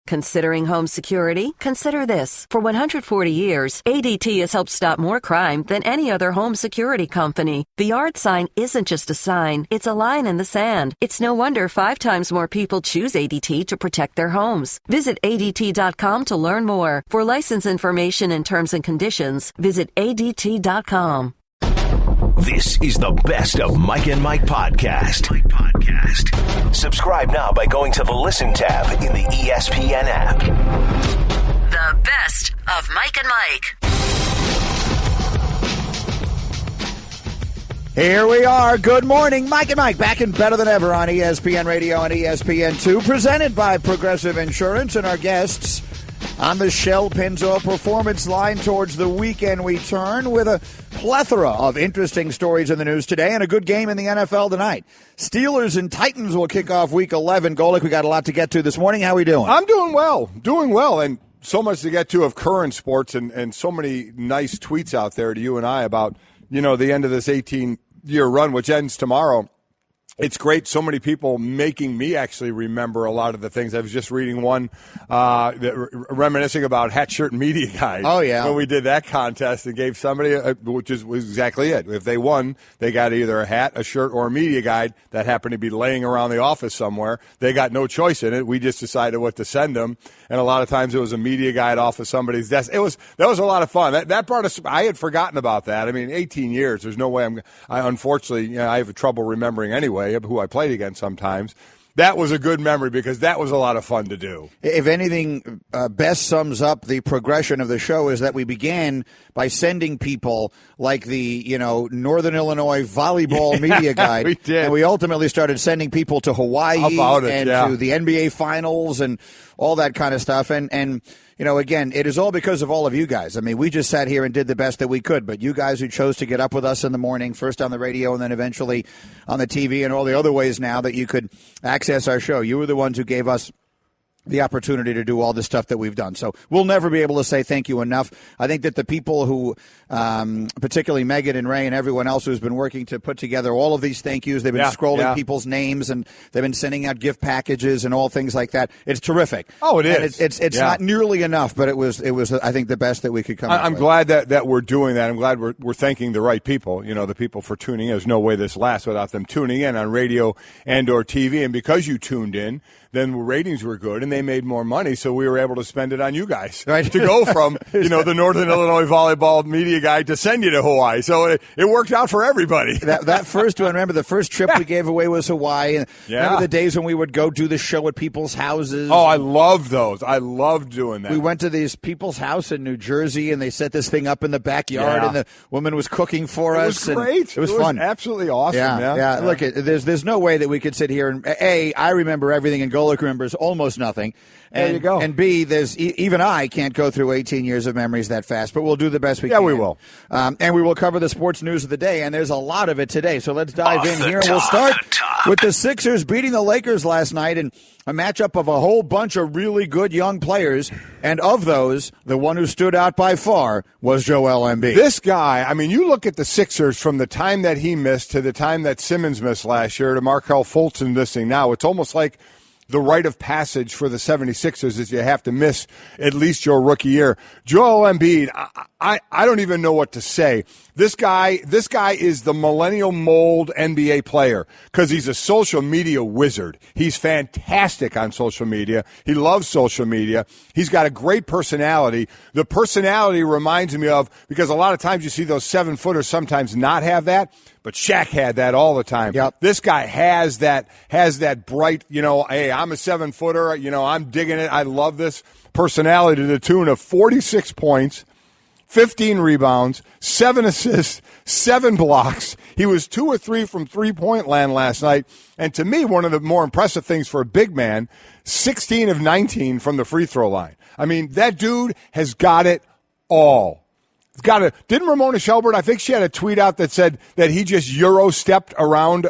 Considering home security? Consider this. For 140 years, ADT has helped stop more crime than any other home security company. The yard sign isn't just a sign, it's a line in the sand. It's no wonder 5 times more people choose ADT to protect their homes. Visit ADT.com to learn more. For license information and terms and conditions, visit ADT.com. This is the Best of Mike and Mike podcast. Subscribe now by going to the Listen tab in the ESPN app. The Best of Mike and Mike. Here we are. Good morning. Mike and Mike back and better than ever on ESPN Radio and ESPN2. Presented by Progressive Insurance and our guests on the Shell Pennzoil Performance Line. Towards the weekend we turn with a plethora of interesting stories in the news today and a good game in the NFL tonight. Steelers and Titans will kick off Week 11. Golic, we got a lot to get to this morning. How are we doing? I'm doing well, and so much to get to of current sports and so many nice tweets out there to you and I about, the end of this 18-year run, which ends tomorrow. It's great. So many people making me actually remember a lot of the things. I was just reading one reminiscing about Hat, Shirt, and Media Guide. Oh, yeah. When we did that contest and gave somebody, was exactly it. If they won, they got either a hat, a shirt, or a media guide that happened to be laying around the office somewhere. They got no choice in it. We just decided what to send them. And a lot of times it was a media guide off of somebody's desk. That was a lot of fun. That brought us. I had forgotten about that. I mean, 18 years. There's no way unfortunately, I have trouble remembering anyway who I played against sometimes. That was a good memory because that was a lot of fun to do. If anything best sums up the progression of the show is that we began by sending people like the, Northern Illinois volleyball media guide. We did. And we ultimately started sending people to Hawaii to the NBA finals and all that kind of stuff. And again, it is all because of all of you guys. I mean, we just sat here and did the best that we could, but you guys who chose to get up with us in the morning, first on the radio and then eventually on the TV and all the other ways now that you could access our show, you were the ones who gave us the opportunity to do all the stuff that we've done. So we'll never be able to say thank you enough. I think that the people who, particularly Megan and Ray and everyone else who's been working to put together all of these thank yous, they've been scrolling people's names and they've been sending out gift packages and all things like that. It's terrific. Oh, it is. And it's not nearly enough, but it was I think the best that we could come up with. I'm glad that we're doing that. I'm glad we're thanking the right people, the people for tuning in. There's no way this lasts without them tuning in on radio and or TV. And because you tuned in, then the ratings were good and they made more money, so we were able to spend it on you guys. Right. To go from, the Northern Illinois volleyball media guide to send you to Hawaii. So it worked out for everybody. That first one, remember the first trip we gave away was Hawaii. And remember the days when we would go do the show at people's houses? Oh, I loved those. I loved doing that. We went to this people's house in New Jersey and they set this thing up in the backyard and the woman was cooking for us. It was great. It was fun. Absolutely awesome. Yeah. Look, there's no way that we could sit here and I remember everything and Golic remembers almost nothing. And, there you go. And B, even I can't go through 18 years of memories that fast, but we'll do the best we can. Yeah, we will. And we will cover the sports news of the day, and there's a lot of it today. So let's dive in here. And we'll start with the Sixers beating the Lakers last night in a matchup of a whole bunch of really good young players. And of those, the one who stood out by far was Joel Embiid. This guy, I mean, you look at the Sixers from the time that he missed to the time that Simmons missed last year to Markelle Fultz missing now. It's almost like the rite of passage for the 76ers is you have to miss at least your rookie year. Joel Embiid, I don't even know what to say. This guy is the millennial mold NBA player because he's a social media wizard. He's fantastic on social media. He loves social media. He's got a great personality. The personality reminds me of, because a lot of times you see those 7-footers sometimes not have that, but Shaq had that all the time. Yep. This guy has that bright, hey, I'm a 7-footer, I'm digging it. I love this personality to the tune of 46 points, 15 rebounds, 7 assists, 7 blocks. He was 2 or 3 from three-point land last night. And to me, one of the more impressive things for a big man, 16 of 19 from the free throw line. I mean, that dude has got it all. Didn't Ramona Shelburne, I think she had a tweet out that said that he just Euro-stepped around,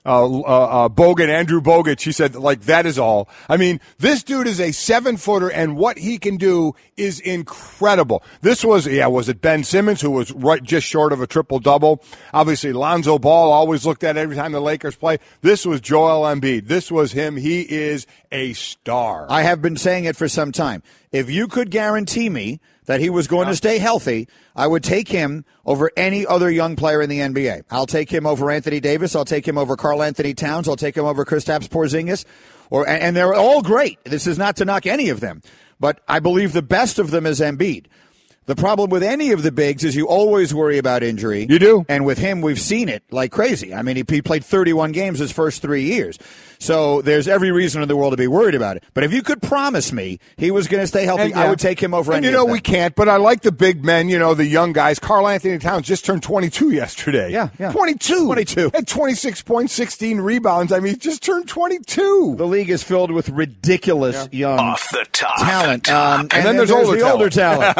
Bogut, Andrew Bogut, she said, like, that is all. I mean, this dude is a 7-footer, and what he can do is incredible. This was it Ben Simmons, who was right just short of a triple-double? Obviously, Lonzo Ball always looked at every time the Lakers play. This was Joel Embiid. This was him. He is a star. I have been saying it for some time. If you could guarantee me that he was going to stay healthy, I would take him over any other young player in the NBA. I'll take him over Anthony Davis. I'll take him over Karl Anthony Towns. I'll take him over Kristaps Porzingis. And they're all great. This is not to knock any of them. But I believe the best of them is Embiid. The problem with any of the bigs is you always worry about injury. You do. And with him, we've seen it like crazy. I mean, he played 31 games his first 3 years. So there's every reason in the world to be worried about it. But if you could promise me he was going to stay healthy, I would take him over any of them. We can't, but I like the big men, the young guys. Karl Anthony Towns just turned 22 yesterday. Yeah. 22. Had 26 points, 16 rebounds. I mean, he just turned 22. The league is filled with ridiculous young off the top talent. And then there's older talent.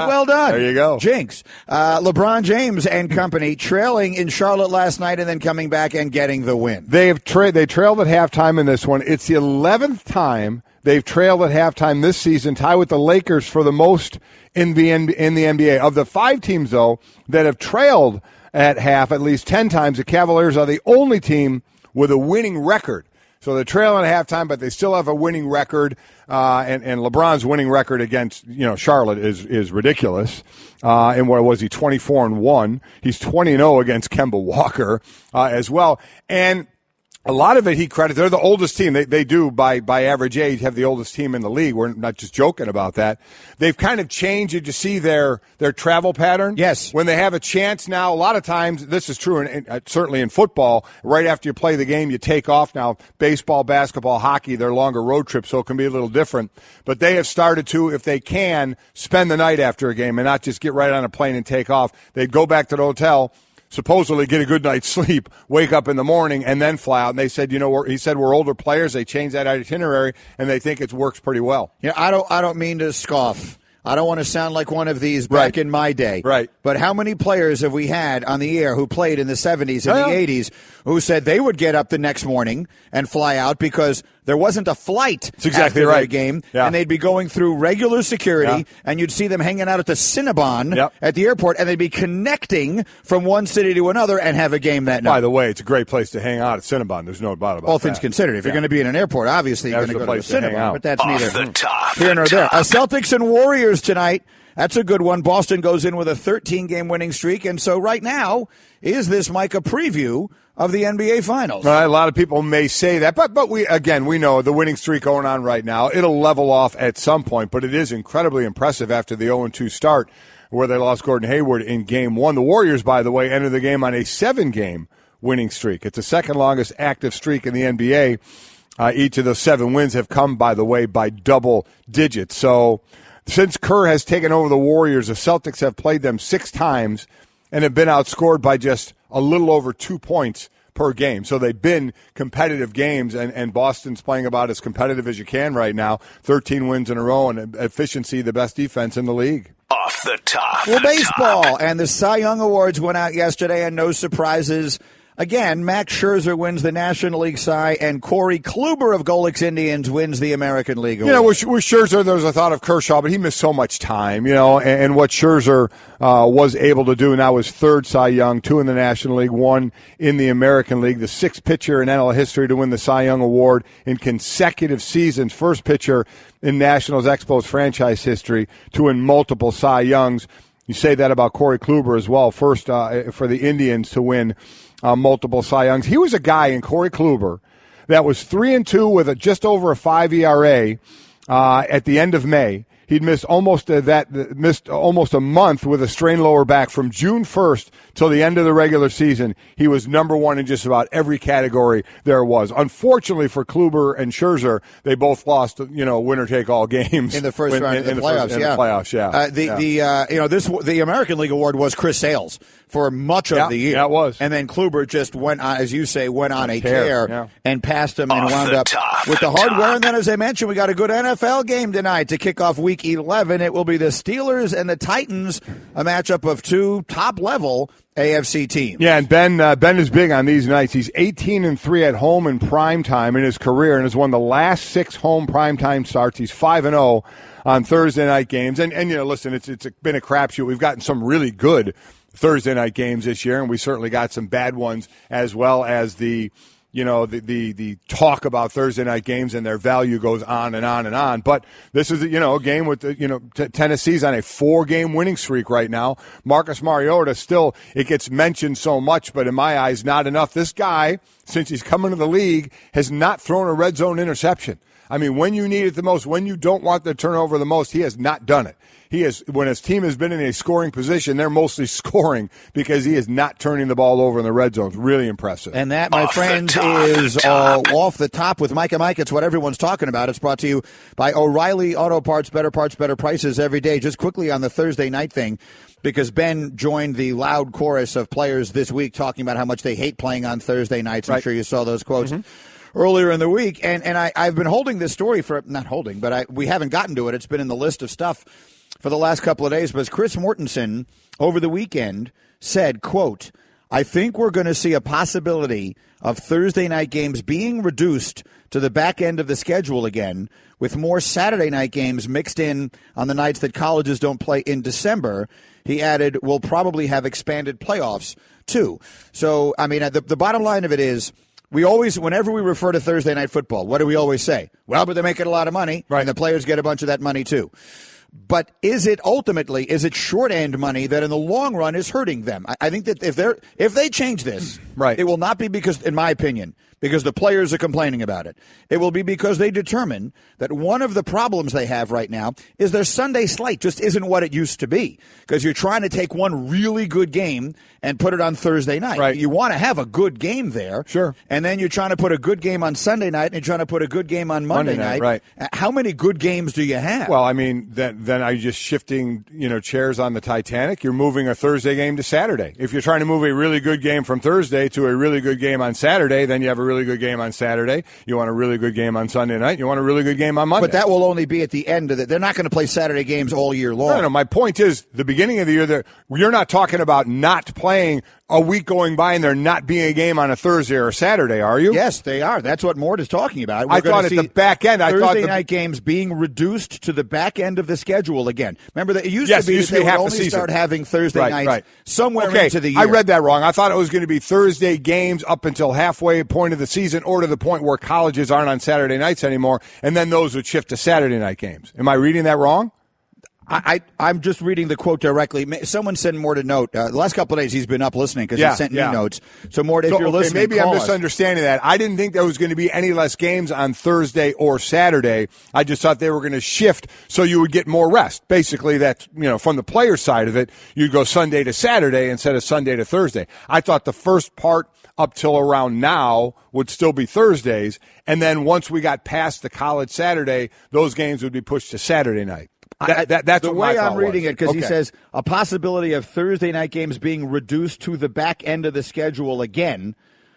Well done. There you go. Jinx. LeBron James and company trailing in Charlotte last night and then coming back and getting the win. They trailed at halftime in this one. It's the 11th time they've trailed at halftime this season, tied with the Lakers for the most in the NBA. Of the 5 teams, though, that have trailed at half at least 10 times, the Cavaliers are the only team with a winning record. So they're trailing at halftime, but they still have a winning record. And LeBron's winning record against Charlotte is ridiculous. And what was he, 24-1? He's 20-0 against Kemba Walker as well. And a lot of it he credits. They're the oldest team. They do, by average age, have the oldest team in the league. We're not just joking about that. They've kind of changed. Did you see their travel pattern? Yes. When they have a chance now, a lot of times, this is true, and certainly in football, right after you play the game, you take off. Now, baseball, basketball, hockey, they're longer road trips, so it can be a little different. But they have started to, if they can, spend the night after a game and not just get right on a plane and take off. They'd go back to the hotel, supposedly get a good night's sleep, wake up in the morning, and then fly out. And they said, he said we're older players. They changed that itinerary, and they think it works pretty well. I don't mean to scoff. I don't want to sound like one of these back in my day. Right. But how many players have we had on the air who played in the 70s and the 80s who said they would get up the next morning and fly out because there wasn't a flight after their game, and they'd be going through regular security, and you'd see them hanging out at the Cinnabon at the airport, and they'd be connecting from one city to another and have a game that night. By the way, it's a great place to hang out at Cinnabon. There's no doubt about that. All things considered. If you're going to be in an airport, obviously you're going to go to the Cinnabon, but that's off neither the top, here nor there. Celtics and Warriors tonight. That's a good one. Boston goes in with a 13-game winning streak, and so right now, is this, Mike, a preview of the NBA Finals? A lot of people may say that, but we know the winning streak going on right now. It'll level off at some point, but it is incredibly impressive after the 0-2 start where they lost Gordon Hayward in Game 1. The Warriors, by the way, entered the game on a 7-game winning streak. It's the second longest active streak in the NBA. Each of those 7 wins have come, by the way, by double digits. So since Kerr has taken over the Warriors, the Celtics have played them 6 times and have been outscored by just a little over 2 points per game. So they've been competitive games, and Boston's playing about as competitive as you can right now. 13 wins in a row, and efficiency, the best defense in the league. Off the top. Well, baseball, and the Cy Young Awards went out yesterday, and no surprises. Again, Max Scherzer wins the National League Cy, and Corey Kluber of Golic's Indians wins the American League Award. With Scherzer, there was a thought of Kershaw, but he missed so much time, and what Scherzer was able to do now his 3rd Cy Young, 2 in the National League, 1 in the American League, the 6th pitcher in NL history to win the Cy Young Award in consecutive seasons, 1st pitcher in Nationals Expos franchise history to win multiple Cy Youngs. You say that about Corey Kluber as well, first for the Indians to win multiple Cy Youngs. He was a guy in Corey Kluber that was 3-2 with just over a 5 ERA at the end of May. He'd missed almost a month with a strained lower back from June 1st till the end of the regular season. He was number 1 in just about every category there was. Unfortunately for Kluber and Scherzer, they both lost, winner-take-all games in the first round of the playoffs. The playoffs, the American League Award was Chris Sale's for much of the year. Yeah, it was. And then Kluber just went on, as you say, a tear and passed him and wound up with the hardware. And then, as I mentioned, we got a good NFL game tonight to kick off Week Week 11, it will be the Steelers and the Titans, a matchup of two top-level AFC teams. Yeah, and Ben is big on these nights. He's 18-3 at home in primetime in his career and has won the last 6 home primetime starts. He's 5-0 on Thursday night games. And listen, it's been a crapshoot. We've gotten some really good Thursday night games this year, and we certainly got some bad ones, as well as the talk about Thursday night games and their value goes on and on and on. But this is, a game with, Tennessee's on a 4-game winning streak right now. Marcus Mariota still, it gets mentioned so much, but in my eyes, not enough. This guy, since he's come into the league, has not thrown a red zone interception. I mean, when you need it the most, when you don't want the turnover the most, he has not done it. When his team has been in a scoring position, they're mostly scoring because he is not turning the ball over in the red zone. It's really impressive. And that, my friends, is Off the Top with Mike and Mike. It's what everyone's talking about. It's brought to you by O'Reilly Auto Parts, better prices every day. Just quickly on the Thursday night thing, because Ben joined the loud chorus of players this week talking about how much they hate playing on Thursday nights. I'm sure you saw those quotes. Earlier in the week, and I've been holding this story we haven't gotten to it. It's been in the list of stuff for the last couple of days, but Chris Mortensen over the weekend said, quote, I think we're going to see a possibility of Thursday night games being reduced to the back end of the schedule again, with more Saturday night games mixed in on the nights that colleges don't play in December. He added, we'll probably have expanded playoffs too. So, I mean, the bottom line of it is, we always, whenever we refer to Thursday night football, what do we always say? Well, but they're making a lot of money, right, and the players get a bunch of that money too. But is it short end money that in the long run is hurting them? I think that if they change this, right, it will not be because, in my opinion, because the players are complaining about it. It will be because they determine that one of the problems they have right now is their Sunday slate just isn't what it used to be, because you're trying to take one really good game and put it on Thursday night. Right. You want to have a good game there. Sure. And then you're trying to put a good game on Sunday night and you're trying to put a good game on Monday night. Right. How many good games do you have? Well, I mean, then are you just shifting, chairs on the Titanic? You're moving a Thursday game to Saturday. If you're trying to move a really good game from Thursday to a really good game on Saturday, then you have a really good game on Saturday. You want a really good game on Sunday night. You want a really good game on Monday. But that will only be at the end of it. They're not going to play Saturday games all year long. No. My point is, the beginning of the year, you're not talking about not playing a week going by and there not being a game on a Thursday or a Saturday, are you? Yes, they are. That's what Mort is talking about. I thought at the back end, Thursday night games being reduced to the back end of the schedule again. Remember that it used to be that they would only start having Thursday nights somewhere into the year. I read that wrong. I thought it was going to be Thursday games up until halfway point of the season, or to the point where colleges aren't on Saturday nights anymore, and then those would shift to Saturday night games. Am I reading that wrong? I'm just reading the quote directly. Someone sent Mort a note. The last couple of days he's been up listening because he sent me notes. So, Mort, if you're listening, maybe I'm misunderstanding that. I didn't think there was going to be any less games on Thursday or Saturday. I just thought they were going to shift so you would get more rest. Basically, that's, from the player side of it, you'd go Sunday to Saturday instead of Sunday to Thursday. I thought the first part up till around now would still be Thursdays, and then once we got past the college Saturday, those games would be pushed to Saturday night. That's the way I'm reading it, because he says a possibility of Thursday night games being reduced to the back end of the schedule again,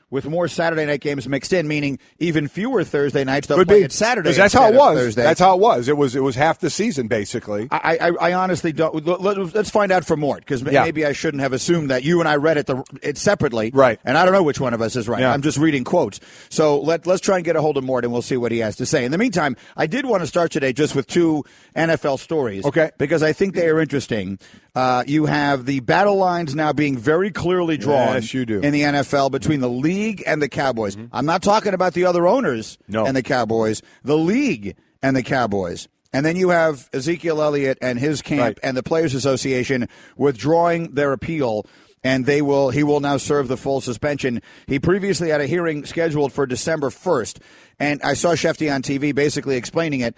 with more Saturday night games mixed in, meaning even fewer Thursday nights. They'll play it Saturday. That's how it was. Thursday. That's how it was. It was half the season, basically. I honestly don't. Let's find out from Mort, because maybe I shouldn't have assumed that. You and I read it separately, right? And I don't know which one of us is right. I'm just reading quotes. So let's try and get a hold of Mort, and we'll see what he has to say. In the meantime, I did want to start today just with two NFL stories, because I think they are interesting. You have the battle lines now being very clearly drawn in the NFL between the league and the Cowboys. Mm-hmm. I'm not talking about the other owners and the Cowboys, the league and the Cowboys. And then you have Ezekiel Elliott and his camp and the Players Association withdrawing their appeal, and he will now serve the full suspension. He previously had a hearing scheduled for December 1st, and I saw Schefter on TV basically explaining it.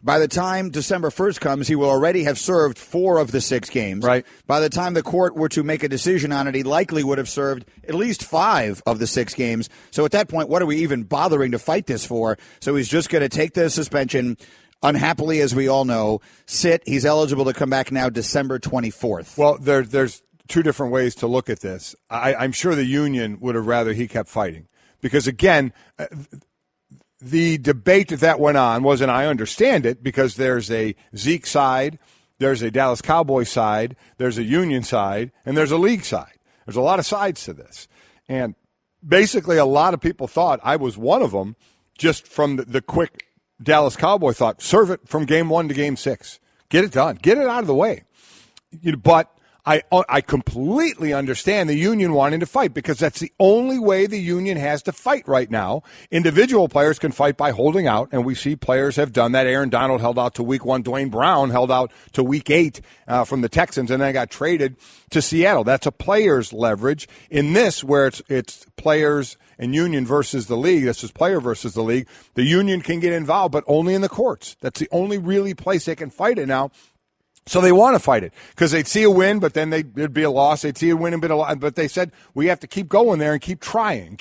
By the time December 1st comes, he will already have served 4 of the 6 games. Right. By the time the court were to make a decision on it, he likely would have served at least 5 of the 6 games. So at that point, what are we even bothering to fight this for? So he's just going to take the suspension, unhappily, as we all know, sit. He's eligible to come back now December 24th. Well, there's 2 different ways to look at this. I'm sure the union would have rather he kept fighting, because, again, the debate that went on was, and I understand it, because there's a Zeke side, there's a Dallas Cowboys side, there's a Union side, and there's a league side. There's a lot of sides to this. And basically a lot of people thought I was one of them, just from the quick Dallas Cowboy thought, serve it from game 1 to game 6. Get it done. Get it out of the way. But I completely understand the Union wanting to fight, because that's the only way the Union has to fight right now. Individual players can fight by holding out, and we see players have done that. Aaron Donald held out to week 1. Dwayne Brown held out to week 8 from the Texans, and then got traded to Seattle. That's a player's leverage. In this, where it's players and Union versus the league, this is player versus the league, the Union can get involved, but only in the courts. That's the only really place they can fight it now. So they want to fight it, because they'd see a win, but then it'd be a loss. They'd see a win and be a loss. But they said, we have to keep going there and keep trying.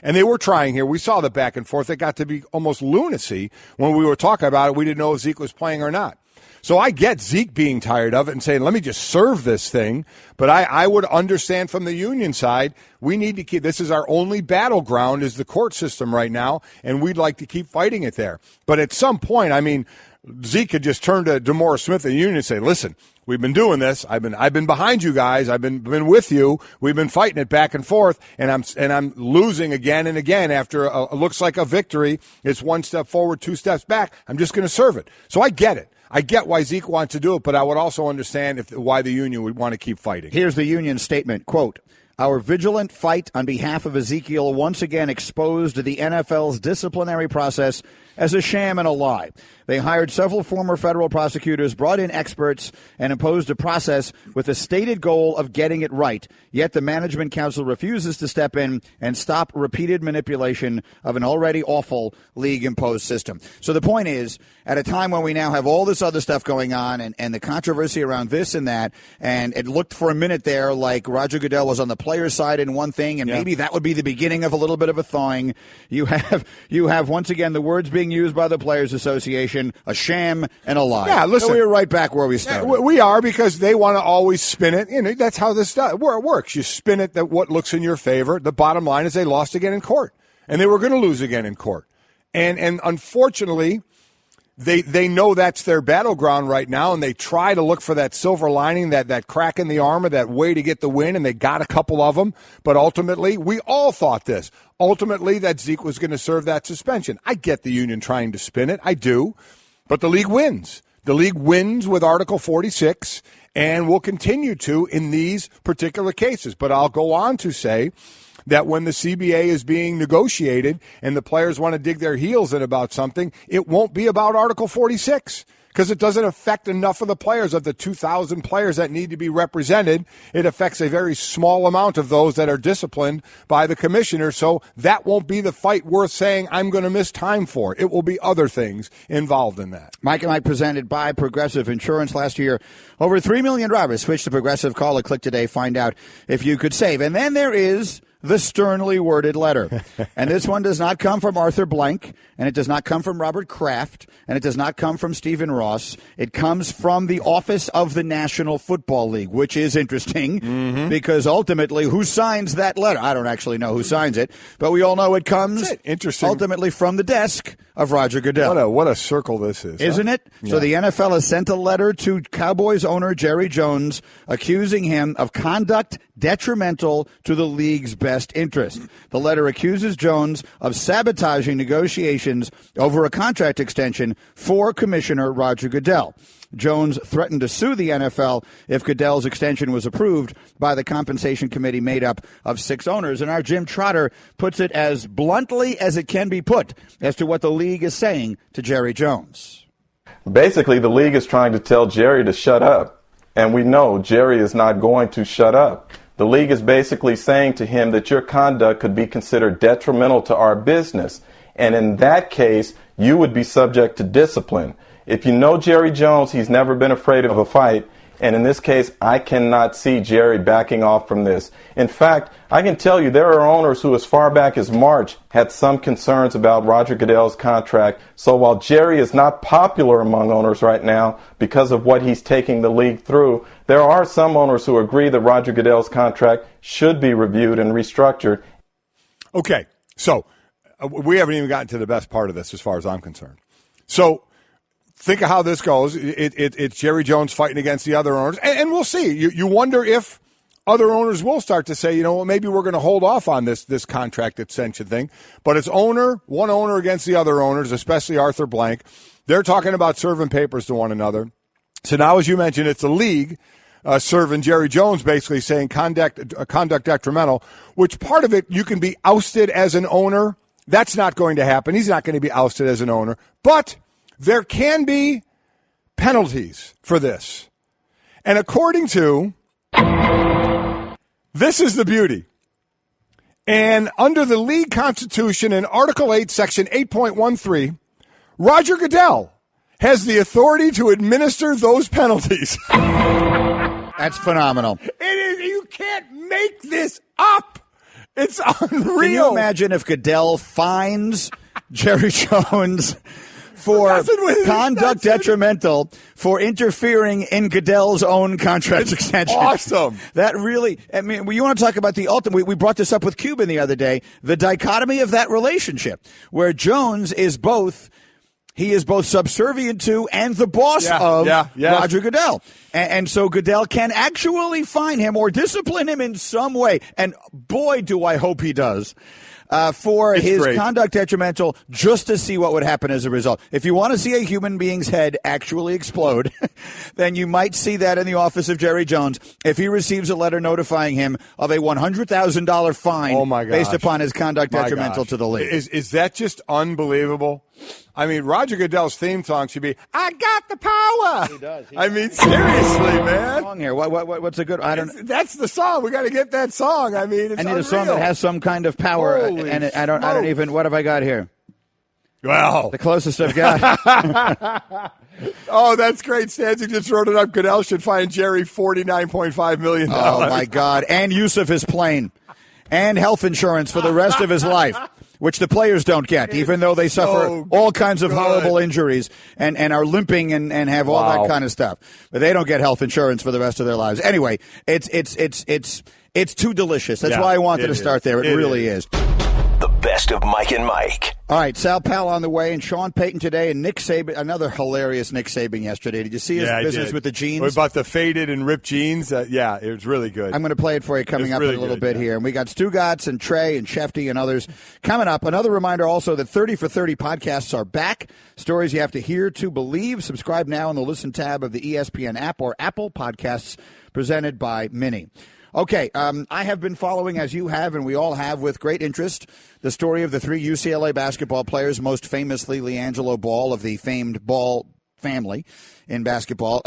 And they were trying here. We saw the back and forth. It got to be almost lunacy when we were talking about it. We didn't know if Zeke was playing or not. So I get Zeke being tired of it and saying, let me just serve this thing. But I would understand from the Union side, we need to keep, this is our only battleground is the court system right now, and we'd like to keep fighting it there. But at some point, I mean, Zeke could just turn to DeMaurice Smith and the Union and say, listen, we've been doing this. I've been behind you guys. I've been with you. We've been fighting it back and forth, and I'm losing again and again after looks like a victory. It's 1 step forward, 2 steps back. I'm just going to serve it. So I get it. I get why Zeke wants to do it, but I would also understand why the Union would want to keep fighting. Here's the Union statement, quote, "Our vigilant fight on behalf of Ezekiel once again exposed the NFL's disciplinary process as a sham and a lie. They hired several former federal prosecutors, brought in experts, and imposed a process with the stated goal of getting it right. Yet the Management Council refuses to step in and stop repeated manipulation of an already awful league-imposed system." So the point is, at a time when we now have all this other stuff going on and the controversy around this and that, and it looked for a minute there like Roger Goodell was on the player's side in one thing, and maybe that would be the beginning of a little bit of a thawing. You have once again the words being used by the Players Association, a sham and a lie. Yeah, listen. So we're right back where we started. We are, because they want to always spin it. You know, that's how this works. You spin it that what looks in your favor. The bottom line is they lost again in court, and they were going to lose again in court. And unfortunately, they know that's their battleground right now, and they try to look for that silver lining, that crack in the armor, that way to get the win, and they got a couple of them. But ultimately, we all thought this. Ultimately, that Zeke was going to serve that suspension. I get the Union trying to spin it. I do. But the league wins. The league wins with Article 46, and will continue to in these particular cases. But I'll go on to say that when the CBA is being negotiated and the players want to dig their heels in about something, it won't be about Article 46, because it doesn't affect enough of the players. Of the 2,000 players that need to be represented, it affects a very small amount of those that are disciplined by the commissioner. So that won't be the fight worth saying I'm going to miss time for. It will be other things involved in that. Mike and Mike presented by Progressive Insurance. Last year, over 3 million drivers switched to Progressive. Call or click today. Find out if you could save. And then there is the sternly worded letter. And this one does not come from Arthur Blank, and it does not come from Robert Kraft, and it does not come from Stephen Ross. It comes from the Office of the National Football League, which is interesting because ultimately who signs that letter? I don't actually know who signs it, but we all know it comes ultimately from the desk of Roger Goodell. What a circle this is. Isn't it? Yeah. So the NFL has sent a letter to Cowboys owner Jerry Jones accusing him of conduct detrimental to the league's best interest. The letter accuses Jones of sabotaging negotiations over a contract extension for Commissioner Roger Goodell. Jones threatened to sue the NFL if Goodell's extension was approved by the compensation committee made up of 6 owners. And our Jim Trotter puts it as bluntly as it can be put as to what the league is saying to Jerry Jones. Basically, the league is trying to tell Jerry to shut up. And we know Jerry is not going to shut up. The league is basically saying to him that your conduct could be considered detrimental to our business. And in that case, you would be subject to discipline. If you know Jerry Jones, he's never been afraid of a fight. And in this case, I cannot see Jerry backing off from this. In fact, I can tell you there are owners who, as far back as March, had some concerns about Roger Goodell's contract. So while Jerry is not popular among owners right now because of what he's taking the league through, there are some owners who agree that Roger Goodell's contract should be reviewed and restructured. Okay, so we haven't even gotten to the best part of this as far as I'm concerned. So think of how this goes. It's Jerry Jones fighting against the other owners, and we'll see. You wonder if other owners will start to say, maybe we're going to hold off on this contract extension thing. But it's one owner against the other owners, especially Arthur Blank. They're talking about serving papers to one another. So now, as you mentioned, it's the league serving Jerry Jones, basically saying conduct detrimental, which part of it, you can be ousted as an owner. That's not going to happen. He's not going to be ousted as an owner. But there can be penalties for this. And according to, this is the beauty. And under the league constitution in Article 8, Section 8.13, Roger Goodell has the authority to administer those penalties. That's phenomenal. It is. You can't make this up. It's unreal. Can you imagine if Goodell fines Jerry Jones for conduct detrimental for interfering in Goodell's own contract extension? Awesome. That really, you want to talk about the ultimate, we brought this up with Cuban the other day, the dichotomy of that relationship, where Jones is both subservient to and the boss of Roger Goodell. And so Goodell can actually fine him or discipline him in some way. And boy, do I hope he does. For his conduct detrimental, just to see what would happen as a result. If you want to see a human being's head actually explode, then you might see that in the office of Jerry Jones if he receives a letter notifying him of a $100,000 fine based upon his conduct detrimental to the league. Is that just unbelievable? I mean, Roger Goodell's theme song should be, I got the power. He does. Seriously, man. Song here. What's a good, that's the song. We got to get that song. I mean, it's I need unreal. a song that has some kind of power. Holy and I don't even, what have I got here? Well, the closest I've got. Oh, that's great. Stanzik just wrote it up. Goodell should fine Jerry $49.5 million. Oh, my God. And use of his plane. And health insurance for the rest of his life, which the players don't get, even though they suffer all kinds of horrible injuries and are limping and have all that kind of stuff. But they don't get health insurance for the rest of their lives. Anyway, it's too delicious. That's why I wanted to start there. It really is. The best of Mike and Mike. All right, Sal Powell on the way, and Sean Payton today, and Nick Saban, another hilarious Nick Saban yesterday. Did you see his business with the jeans? What about the faded and ripped jeans? It was really good. I'm going to play it for you coming up in a little bit here. And we got Stugotz and Trey and Schefter and others coming up. Another reminder also that 30 for 30 podcasts are back. Stories you have to hear to believe. Subscribe now in the Listen tab of the ESPN app or Apple Podcasts, presented by Mini. Okay, I have been following, as you have, and we all have, with great interest, the story of the three UCLA basketball players, most famously LiAngelo Ball of the famed Ball family in basketball,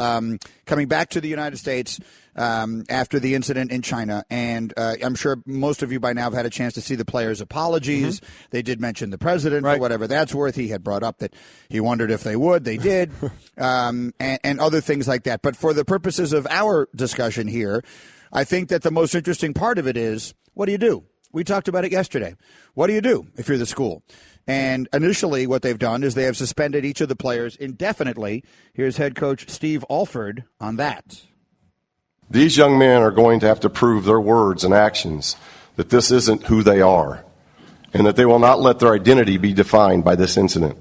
coming back to the United States after the incident in China. And I'm sure most of you by now have had a chance to see the players' apologies. Mm-hmm. They did mention the president, for whatever that's worth. He had brought up that he wondered if they would. They did, and other things like that. But for the purposes of our discussion here, I think that the most interesting part of it is, what do you do? We talked about it yesterday. What do you do if you're the school? And initially what they've done is they have suspended each of the players indefinitely. Here's head coach Steve Alford on that. These young men are going to have to prove their words and actions that this isn't who they are and that they will not let their identity be defined by this incident.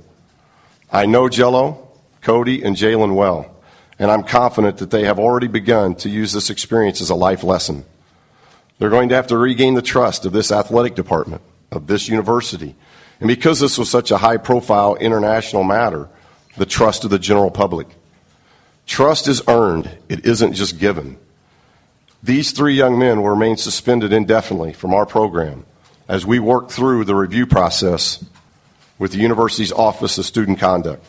I know Jello, Cody, and Jalen well. And I'm confident that they have already begun to use this experience as a life lesson. They're going to have to regain the trust of this athletic department, of this university. And because this was such a high-profile international matter, the trust of the general public. Trust is earned. It isn't just given. These three young men will remain suspended indefinitely from our program as we work through the review process with the university's Office of Student Conduct.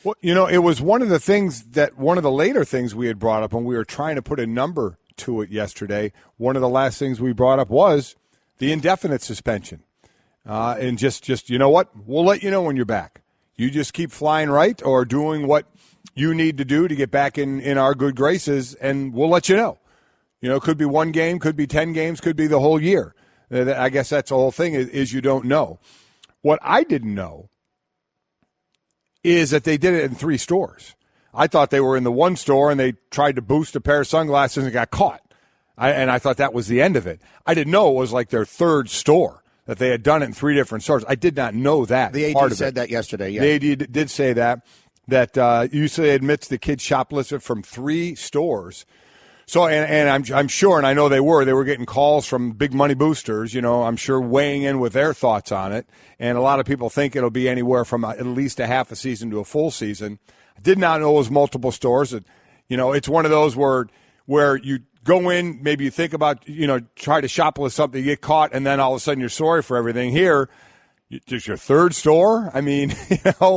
Well, it was one of the later things we had brought up when we were trying to put a number to it yesterday. One of the last things we brought up was the indefinite suspension. And just you know what? We'll let you know when you're back. You just keep flying right or doing what you need to do to get back in our good graces, and we'll let you know. It could be one game, could be 10 games, could be the whole year. I guess that's the whole thing is you don't know. What I didn't know is that they did it in 3 stores. I thought they were in the one store and they tried to boost a pair of sunglasses and got caught. I thought that was the end of it. I didn't know it was like their 3rd store that they had done it in 3 different stores. I did not know that. The AD said that yesterday, yeah. The AD did say that UCLA admits the kids shoplifted from 3 stores. So, and I'm sure, and I know they were getting calls from big money boosters, I'm sure weighing in with their thoughts on it. And a lot of people think it'll be anywhere from at least a half a season to a full season. I did not know it was multiple stores. It's one of those where you go in, maybe you think about, try to shoplift something, you get caught, and then all of a sudden you're sorry for everything. Here, it's your 3rd store. I mean,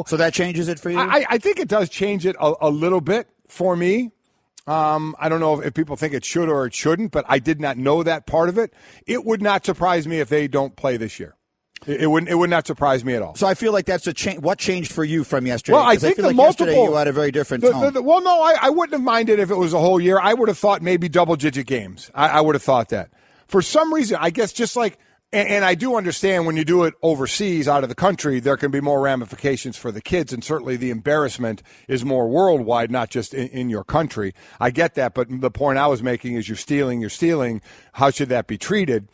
So that changes it for you? I think it does change it a little bit for me. I don't know if people think it should or it shouldn't, but I did not know that part of it. It would not surprise me if they don't play this year. It would not surprise me at all. So I feel like that's a change. What changed for you from yesterday? Well, I think feel like yesterday you had a very different tone. Well, no, I wouldn't have minded if it was a whole year. I would have thought maybe double-digit games. I would have thought that. For some reason, I guess just like – and I do understand when you do it overseas, out of the country, there can be more ramifications for the kids, and certainly the embarrassment is more worldwide, not just in your country. I get that, but the point I was making is you're stealing. How should that be treated?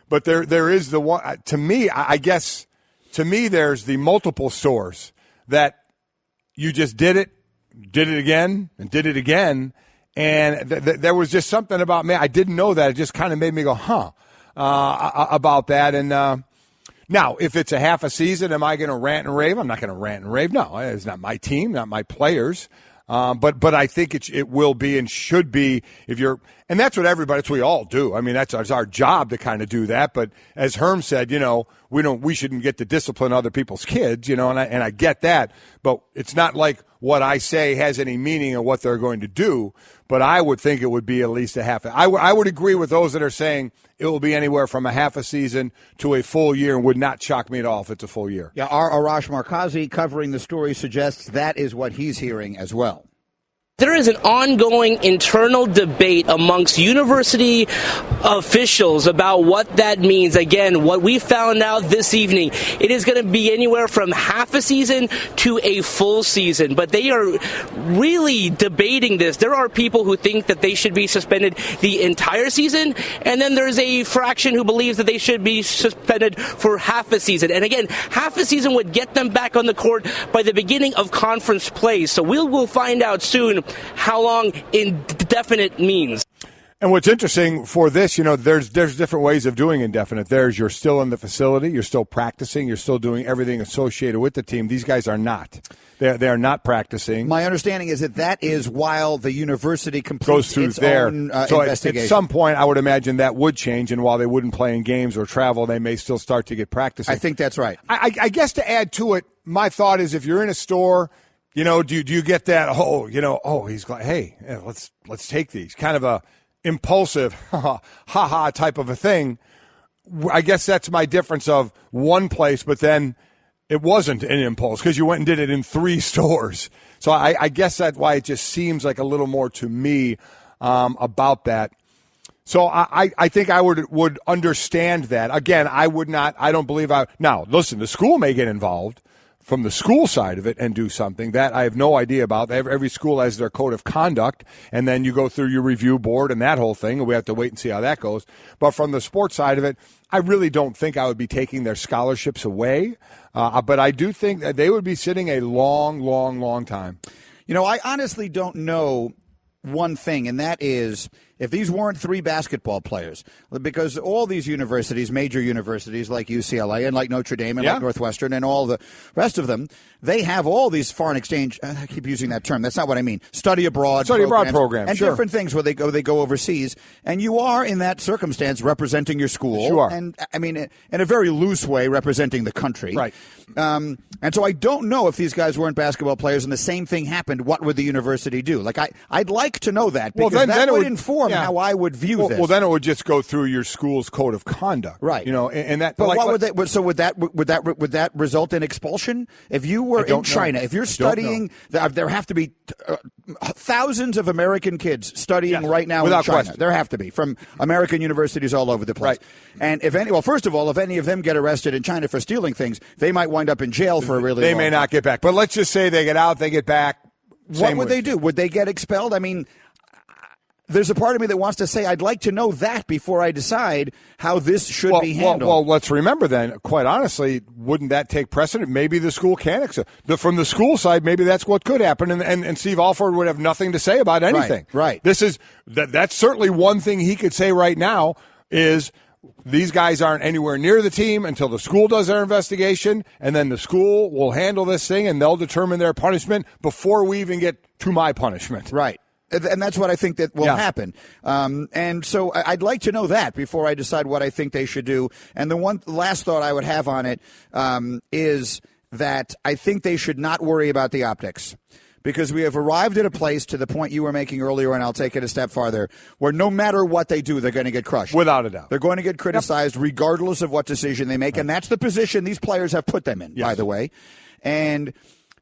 But there is the one, to me, I guess, there's the multiple stores that you just did it again, and did it again. And there was just something about me. I didn't know that. It just kind of made me go, about that. And now, if it's a half a season, am I going to rant and rave? I'm not going to rant and rave. No, it's not my team, not my players. But I think it will be and should be and that's what that's what we all do. I mean, that's our job to kind of do that. But as Herm said, we shouldn't get to discipline other people's kids, and I get that. But it's not like what I say has any meaning of what they're going to do. But I would think it would be at least a half. I would agree with those that are saying it will be anywhere from a half a season to a full year, and would not shock me at all if it's a full year. Yeah, our Arash Markazi covering the story suggests that is what he's hearing as well. There is an ongoing internal debate amongst university officials about what that means. Again, what we found out this evening, it is going to be anywhere from half a season to a full season. But they are really debating this. There are people who think that they should be suspended the entire season, and then there's a fraction who believes that they should be suspended for half a season. And again, half a season would get them back on the court by the beginning of conference play. So we'll find out soon how long indefinite means. And what's interesting for this, there's different ways of doing indefinite. You're still in the facility, you're still practicing, you're still doing everything associated with the team. These guys are not. They are not practicing. My understanding is that is while the university completes its own investigation. At some point, I would imagine that would change, and while they wouldn't play in games or travel, they may still start to get practicing. I think that's right. I guess to add to it, my thought is if you're in a store, do you get that? He's like, hey, let's take these. Kind of a impulsive, ha type of a thing. I guess that's my difference of one place, but then it wasn't an impulse because you went and did it in 3 stores. So I guess that's why it just seems like a little more to me about that. So I think I would understand that. Again, I would not. I don't believe Now, listen, the school may get involved from the school side of it and do something. That I have no idea about. Every school has their code of conduct, and then you go through your review board and that whole thing, and we have to wait and see how that goes. But from the sports side of it, I really don't think I would be taking their scholarships away. But I do think that they would be sitting a long, long, long time. I honestly don't know one thing, and that is if these weren't 3 basketball players, because all these universities, major universities like UCLA and like Notre Dame and like Northwestern and all the rest of them, they have all these foreign exchange, I keep using that term, that's not what I mean, study abroad programs and different things where they go overseas, and you are in that circumstance representing your school. Sure. And I mean, in a very loose way, representing the country. Right. And so I don't know if these guys weren't basketball players and the same thing happened, what would the university do? Like, I'd like to know that, because that would inform how I would view this. Well, then it would just go through your school's code of conduct. Right. And that. But what would they, so would that result in expulsion? If you were in China, if you're studying, there have to be thousands of American kids studying right now in China. Question. There have to be, from American universities all over the place. Right. And first of all, if any of them get arrested in China for stealing things, they might wind up in jail for a really long time. They may not get back. But let's just say they get out, they get back. What would they do? Would they get expelled? I mean, there's a part of me that wants to say I'd like to know that before I decide how this should be handled. Well, let's remember then, quite honestly, wouldn't that take precedent? Maybe the school can accept. From the school side, maybe that's what could happen, and Steve Alford would have nothing to say about anything. Right. That's certainly one thing he could say right now is these guys aren't anywhere near the team until the school does their investigation, and then the school will handle this thing, and they'll determine their punishment before we even get to my punishment. Right. And that's what I think that will happen. And so I'd like to know that before I decide what I think they should do. And the one last thought I would have on it is that I think they should not worry about the optics. Because we have arrived at a place, to the point you were making earlier, and I'll take it a step farther, where no matter what they do, they're going to get crushed. Without a doubt. They're going to get criticized regardless of what decision they make, and that's the position these players have put them in, by the way. And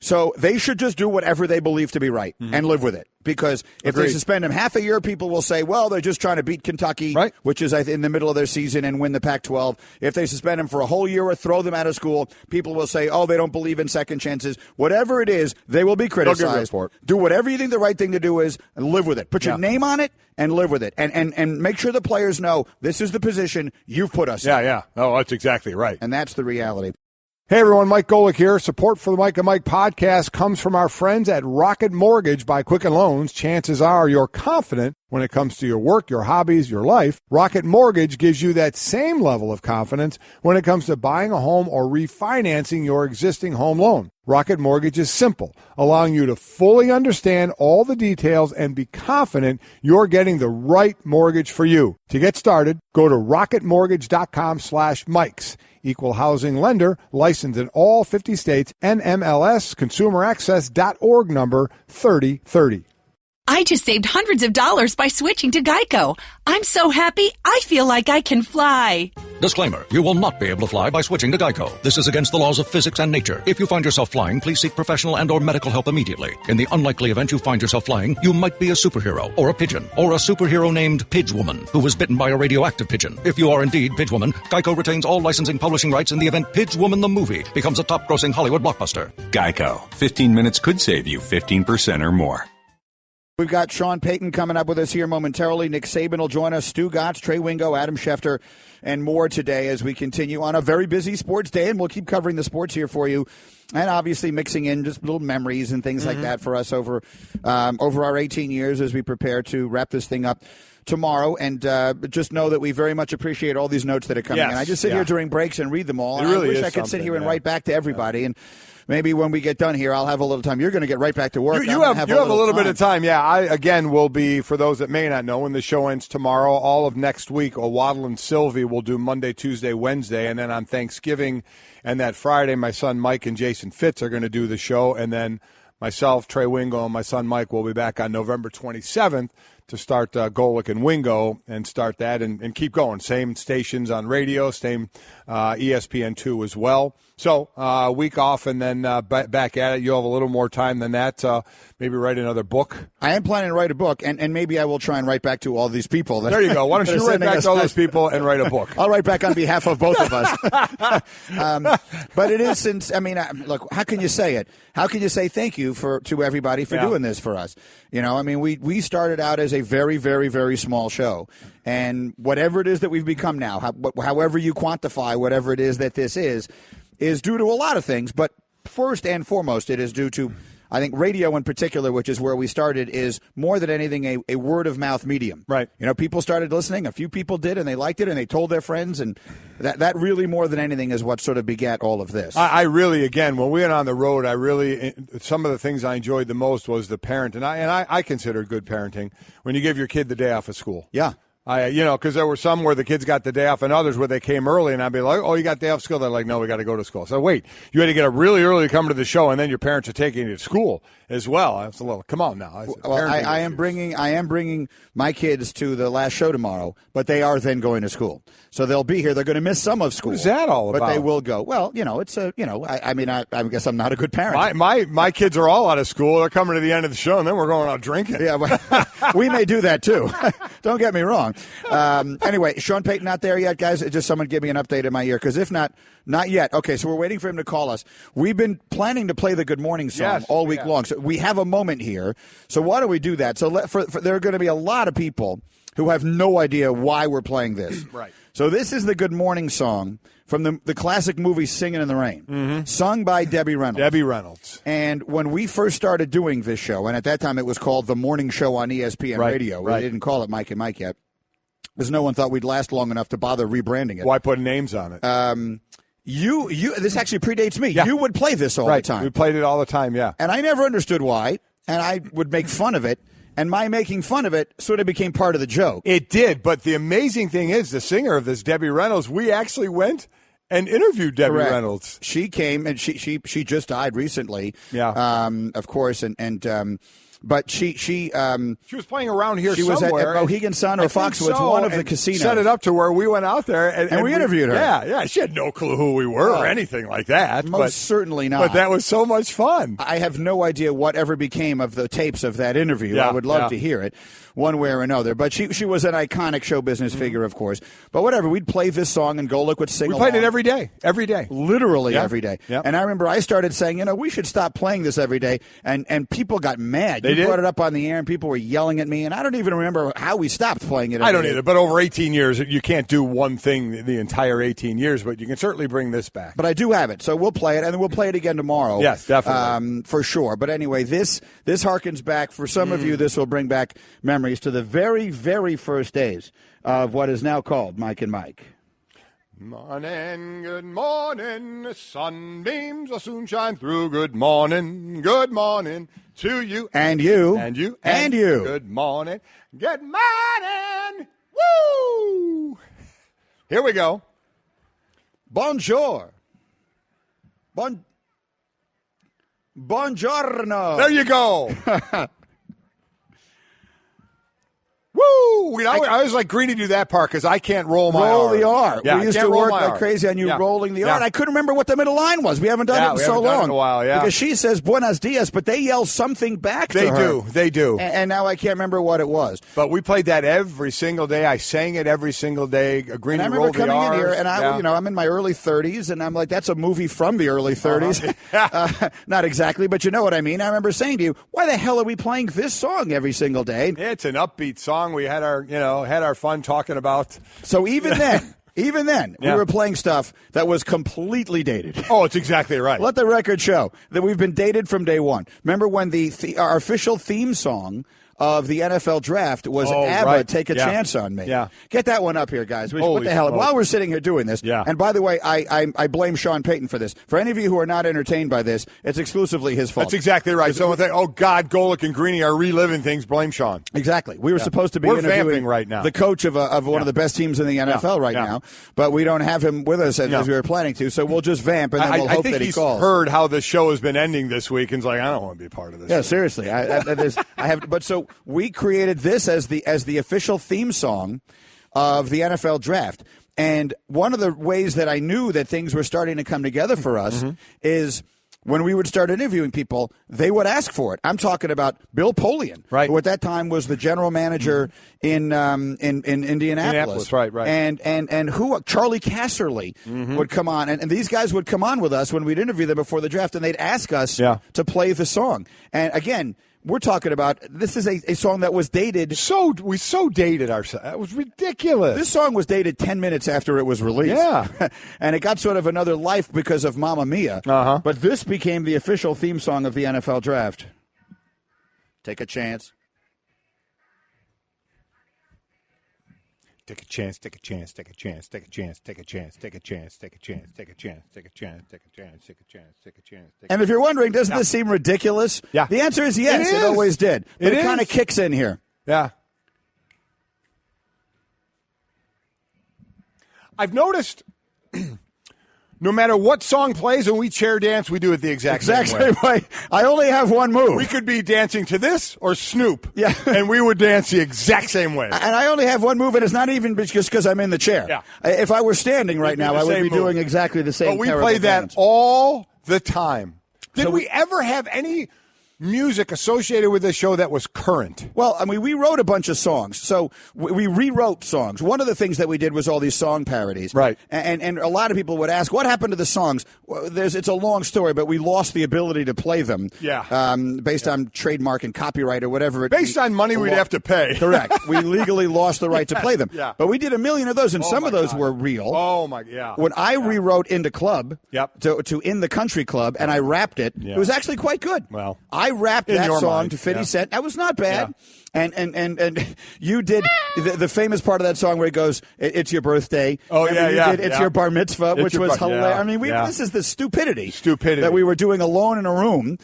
so they should just do whatever they believe to be right and live with it. Because if they suspend him half a year, people will say, well, they're just trying to beat Kentucky, which is in the middle of their season, and win the Pac-12. If they suspend him for a whole year or throw them out of school, people will say, oh, they don't believe in second chances. Whatever it is, they will be criticized. Do whatever you think the right thing to do is and live with it. Put your name on it and live with it. And make sure the players know this is the position you've put us in. Yeah. Oh, that's exactly right. And that's the reality. Hey, everyone, Mike Golic here. Support for the Mike and Mike podcast comes from our friends at Rocket Mortgage by Quicken Loans. Chances are you're confident when it comes to your work, your hobbies, your life. Rocket Mortgage gives you that same level of confidence when it comes to buying a home or refinancing your existing home loan. Rocket Mortgage is simple, allowing you to fully understand all the details and be confident you're getting the right mortgage for you. To get started, go to rocketmortgage.com/Mikes. Equal housing lender, licensed in all 50 states, NMLS, consumeraccess.org number 3030. I just saved hundreds of dollars by switching to Geico. I'm so happy, I feel like I can fly. Disclaimer, you will not be able to fly by switching to Geico. This is against the laws of physics and nature. If you find yourself flying, please seek professional and or medical help immediately. In the unlikely event you find yourself flying, you might be a superhero, or a pigeon, or a superhero named Pidgewoman, who was bitten by a radioactive pigeon. If you are indeed Pidgewoman, Geico retains all licensing publishing rights in the event Pidgewoman the movie becomes a top-grossing Hollywood blockbuster. Geico. 15 minutes could save you 15% or more. We've got Sean Payton coming up with us here momentarily. Nick Saban will join us. Stugotz, Trey Wingo, Adam Schefter, and more today as we continue on a very busy sports day, and we'll keep covering the sports here for you, and obviously mixing in just little memories and things like that for us over our 18 years as we prepare to wrap this thing up tomorrow. And just know that we very much appreciate all these notes that are coming in. I just sit here during breaks and read them all, and I wish I could sit here and write back to everybody. And maybe when we get done here, I'll have a little time. You're going to get right back to work. You have a little bit of time. Yeah, I, again, will be, for those that may not know, when the show ends tomorrow, all of next week, Waddle and Sylvie will do Monday, Tuesday, Wednesday, and then on Thanksgiving and that Friday, my son Mike and Jason Fitz are going to do the show, and then myself, Trey Wingo, and my son Mike will be back on November 27th to start Golic and Wingo and start that and keep going. Same stations on radio, same ESPN2 as well. So a week off and then back at it. You'll have a little more time than that. Maybe write another book. I am planning to write a book, and maybe I will try and write back to all these people. There you go. Why don't you write back to all those people and write a book? I'll write back on behalf of both of us. But it is since, look, how can you say it? How can you say thank you to everybody for doing this for us? You know, we started out as a very, very, very small show. And whatever it is that we've become now, however you quantify whatever it is that this is due to a lot of things. But first and foremost, it is due to, I think, radio in particular, which is where we started, is more than anything a word-of-mouth medium. Right. You know, people started listening. A few people did, and they liked it, and they told their friends. And that really, more than anything, is what sort of begat all of this. I really, again, when we went on the road, some of the things I enjoyed the most was the parent. And I consider good parenting when you give your kid the day off of school. Yeah. Because there were some where the kids got the day off and others where they came early, and I'd be like, oh, you got day off school? They're like, no, we got to go to school. So wait, you had to get up really early to come to the show, and then your parents are taking you to school as well. That's a little, come on now. Well, I am bringing my kids to the last show tomorrow, but they are then going to school. So they'll be here. They're going to miss some of school. What is that all about? But they will go. Well, it's I guess I'm not a good parent. My kids are all out of school. They're coming to the end of the show, and then we're going out drinking. Yeah, well, we may do that too. Don't get me wrong. down. Anyway, Sean Payton not there yet, guys? Just someone give me an update in my ear, because if not yet. Okay, so we're waiting for him to call us. We've been planning to play the Good Morning song all week long, so we have a moment here. So why don't we do that? So there are going to be a lot of people who have no idea why we're playing this. Right. So this is the Good Morning song from the classic movie Singin' in the Rain, sung by Debbie Reynolds. Debbie Reynolds. And when we first started doing this show, and at that time it was called The Morning Show on ESPN Radio. We didn't call it Mike and Mike yet, because no one thought we'd last long enough to bother rebranding it. Why put names on it? This actually predates me. Yeah. You would play this all the time. We played it all the time, yeah. And I never understood why, and I would make fun of it. And my making fun of it sort of became part of the joke. It did, but the amazing thing is, the singer of this, Debbie Reynolds, we actually went and interviewed Debbie Reynolds. She came, and she just died recently. Yeah. Of course, but she was playing around here. She somewhere, was at Mohegan Sun or Foxwoods, one of the casinos. Set it up to where we went out there and we interviewed her. Yeah. She had no clue who we were or anything like that. Most certainly not. But that was so much fun. I have no idea what ever became of the tapes of that interview. I would love to hear it, one way or another. But she was an iconic show business figure, of course. But whatever, we'd play this song, and Golic would sing. We played it every day, literally every day. Yep. And I remember I started saying, we should stop playing this every day, and people got mad. They brought it up on the air, and people were yelling at me, and I don't even remember how we stopped playing it. I don't either, but over 18 years, you can't do one thing the entire 18 years, but you can certainly bring this back. But I do have it, so we'll play it, and then we'll play it again tomorrow. Yes, definitely. For sure. But anyway, this harkens back, for some of you, this will bring back memories to the very, very first days of what is now called Mike and Mike. Morning, good morning, the sunbeams will soon shine through. Good morning to you. And you. And you. And you. Good morning. Good morning. Woo! Here we go. Bonjour. Buongiorno. There you go. Woo! I always like Greeny do that part because I can't roll my R. the R. Yeah, we used to work like crazy on you rolling the R. And I couldn't remember what the middle line was. We haven't done it in so long. Done it in a while, Because she says buenos dias, but they yell something back to her. They do. And now I can't remember what it was. But we played that every single day. I sang it every single day. Greeny I remember rolled coming the R's. in here, and I'm in my early 30s, and I'm like, that's a movie from the early 30s. Not exactly, but you know what I mean. I remember saying to you, why the hell are we playing this song every single day? It's an upbeat song. We had our fun talking about. So even then, we were playing stuff that was completely dated. Oh, it's exactly right. Let the record show that we've been dated from day one. Remember when our official theme song of the NFL draft was ABBA, Take a Chance on Me. Yeah. Get that one up here, guys. What the hell? While we're sitting here doing this, and by the way, I blame Sean Payton for this. For any of you who are not entertained by this, it's exclusively his fault. That's exactly right. Someone think, God, Golic and Greeny are reliving things, blame Sean. Exactly. We were supposed to be interviewing right now. the coach of one of the best teams in the NFL now, but we don't have him with us as we were planning to, so we'll just vamp, and then we'll hope that he calls. I think he's heard how the show has been ending this week, and is like, I don't want to be a part of this. Yeah, seriously. So we created this as the official theme song of the NFL draft. And one of the ways that I knew that things were starting to come together for us is when we would start interviewing people, they would ask for it. I'm talking about Bill Polian, who at that time was the general manager in Indianapolis. Right. And who Charlie Casserly would come on, and these guys would come on with us when we'd interview them before the draft, and they'd ask us to play the song. And again, we're talking about, this is a song that was dated. We dated ourselves. It was ridiculous. This song was dated 10 minutes after it was released. Yeah. And it got sort of another life because of Mamma Mia. But this became the official theme song of the NFL draft. Take a chance. Take a chance, take a chance, take a chance, take a chance, take a chance, take a chance, take a chance, take a chance, take a chance, take a chance, take a chance, take a chance. And if you're wondering, doesn't this seem ridiculous? Yeah. The answer is yes, it always did. But it kind of kicks in here. Yeah. I've noticed no matter what song plays and we chair dance, we do it the exact same way. I only have one move. We could be dancing to this or Snoop, and we would dance the exact same way. And I only have one move, and it's not even just because I'm in the chair. Yeah. If I were standing right now, I would be doing exactly the same. But we play that all the time. Did we ever have any music associated with this show that was current? Well, I mean, we wrote a bunch of songs. So we rewrote songs. One of the things that we did was all these song parodies. Right. And a lot of people would ask, what happened to the songs? Well, it's a long story, but we lost the ability to play them. Yeah. Based on trademark and copyright or whatever. Based on money we'd have to pay. Correct. We legally lost the right to play them. Yeah. But we did a million of those, and some of those were real. Oh, my God. When I rewrote Into Club to In the Country Club, and I rapped it, it was actually quite good. Well, I rapped that song to 50 Cent. That was not bad. Yeah. And you did the famous part of that song where it goes, "It's your birthday." Oh, It's your bar mitzvah, which was hilarious. I mean, this is the stupidity that we were doing alone in a room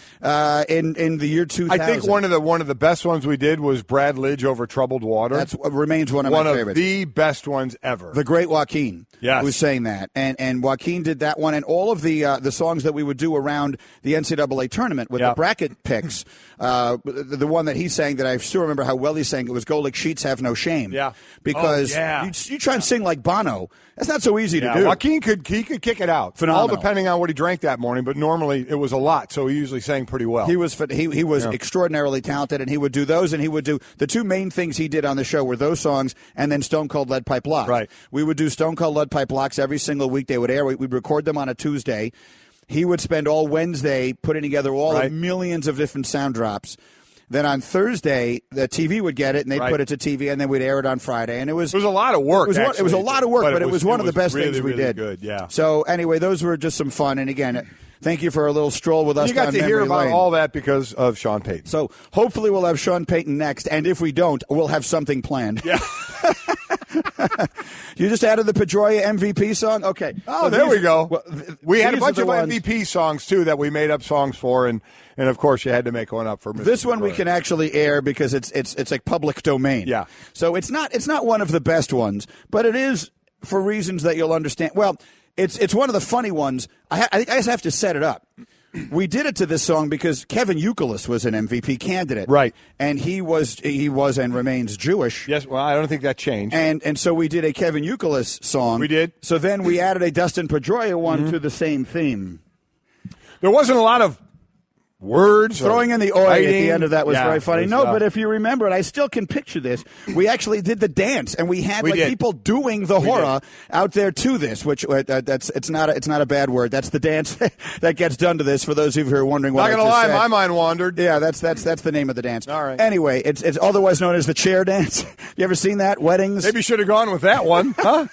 in the year 2000. I think one of the best ones we did was Brad Lidge over Troubled Water. That remains one of my favorites. One of the best ones ever. The great Joaquin was saying that, and Joaquin did that one, and all of the songs that we would do around the NCAA tournament with the bracket picks. The one that he sang that I still remember how well he sang it was "Golic Sheets Have No Shame." Yeah, because you try and sing like Bono. That's not so easy to do. Joaquin could kick it out. Phenomenal. All depending on what he drank that morning, but normally it was a lot, so he usually sang pretty well. He was extraordinarily talented, and he would do those, and he would do the two main things he did on the show were those songs and then Stone Cold Lead Pipe Locks. Right. We would do Stone Cold Lead Pipe Locks every single week. They would air. We'd record them on a Tuesday. He would spend all Wednesday putting together all the millions of different sound drops. Then on Thursday, the TV would get it, and they'd put it to TV, and then we'd air it on Friday. And it was a lot of work. It was a lot of work, but it was one of the best things we did. Good, yeah. So anyway, those were just some fun. And again, thank you for a little stroll with us. You got to hear about all that because of Sean Payton. So hopefully we'll have Sean Payton next, and if we don't, we'll have something planned. Yeah. You just added the Pedroia MVP song? Okay. Oh, there we go. We had a bunch of MVP songs, too, that we made up songs for, and of course you had to make one up for Mr. This one Pedroia. we can actually air because it's like public domain. Yeah. So it's not one of the best ones, but it is for reasons that you'll understand. Well, it's one of the funny ones. I just have to set it up. We did it to this song because Kevin Youkilis was an MVP candidate. Right. And he was and remains Jewish. Yes, well, I don't think that changed. And so we did a Kevin Youkilis song. We did. So then we added a Dustin Pedroia one to the same theme. There wasn't a lot of words. Throwing in the oi at the end of that was very funny. Was, but if you remember it, I still can picture this. We actually did the dance, and we had people doing the horror out there to this, which it's not a bad word. That's the dance that gets done to this. For those of you who are wondering what I just said. My mind wandered. Yeah, that's the name of the dance. All right. Anyway, it's otherwise known as the chair dance. You ever seen that? Weddings. Maybe you should have gone with that one, huh?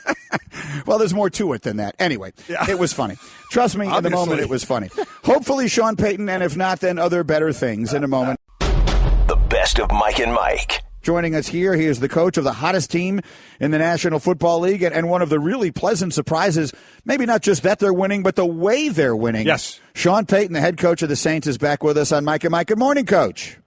Well, there's more to it than that. Anyway, It was funny. Trust me, in the moment it was funny. Hopefully Sean Payton, and if not, then other better things in a moment. The best of Mike and Mike. Joining us here, he is the coach of the hottest team in the National Football League, and one of the really pleasant surprises, maybe not just that they're winning, but the way they're winning. Yes. Sean Payton, the head coach of the Saints, is back with us on Mike and Mike. Good morning, Coach.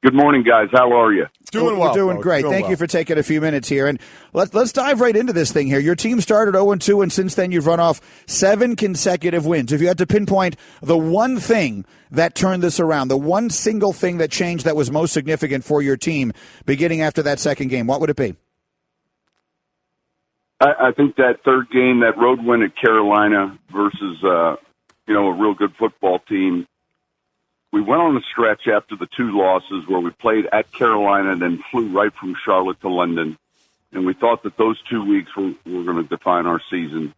Good morning, guys. How are you? Doing well. We're doing great. Thank you for taking a few minutes here. And let's dive right into this thing here. Your team started 0-2, and since then you've run off 7 consecutive wins. If you had to pinpoint the one thing that turned this around, the one single thing that changed that was most significant for your team beginning after that second game, what would it be? I think that third game, that road win at Carolina versus a real good football team. We went on a stretch after the 2 losses where we played at Carolina, then flew right from Charlotte to London. And we thought that those 2 weeks were going to define our season.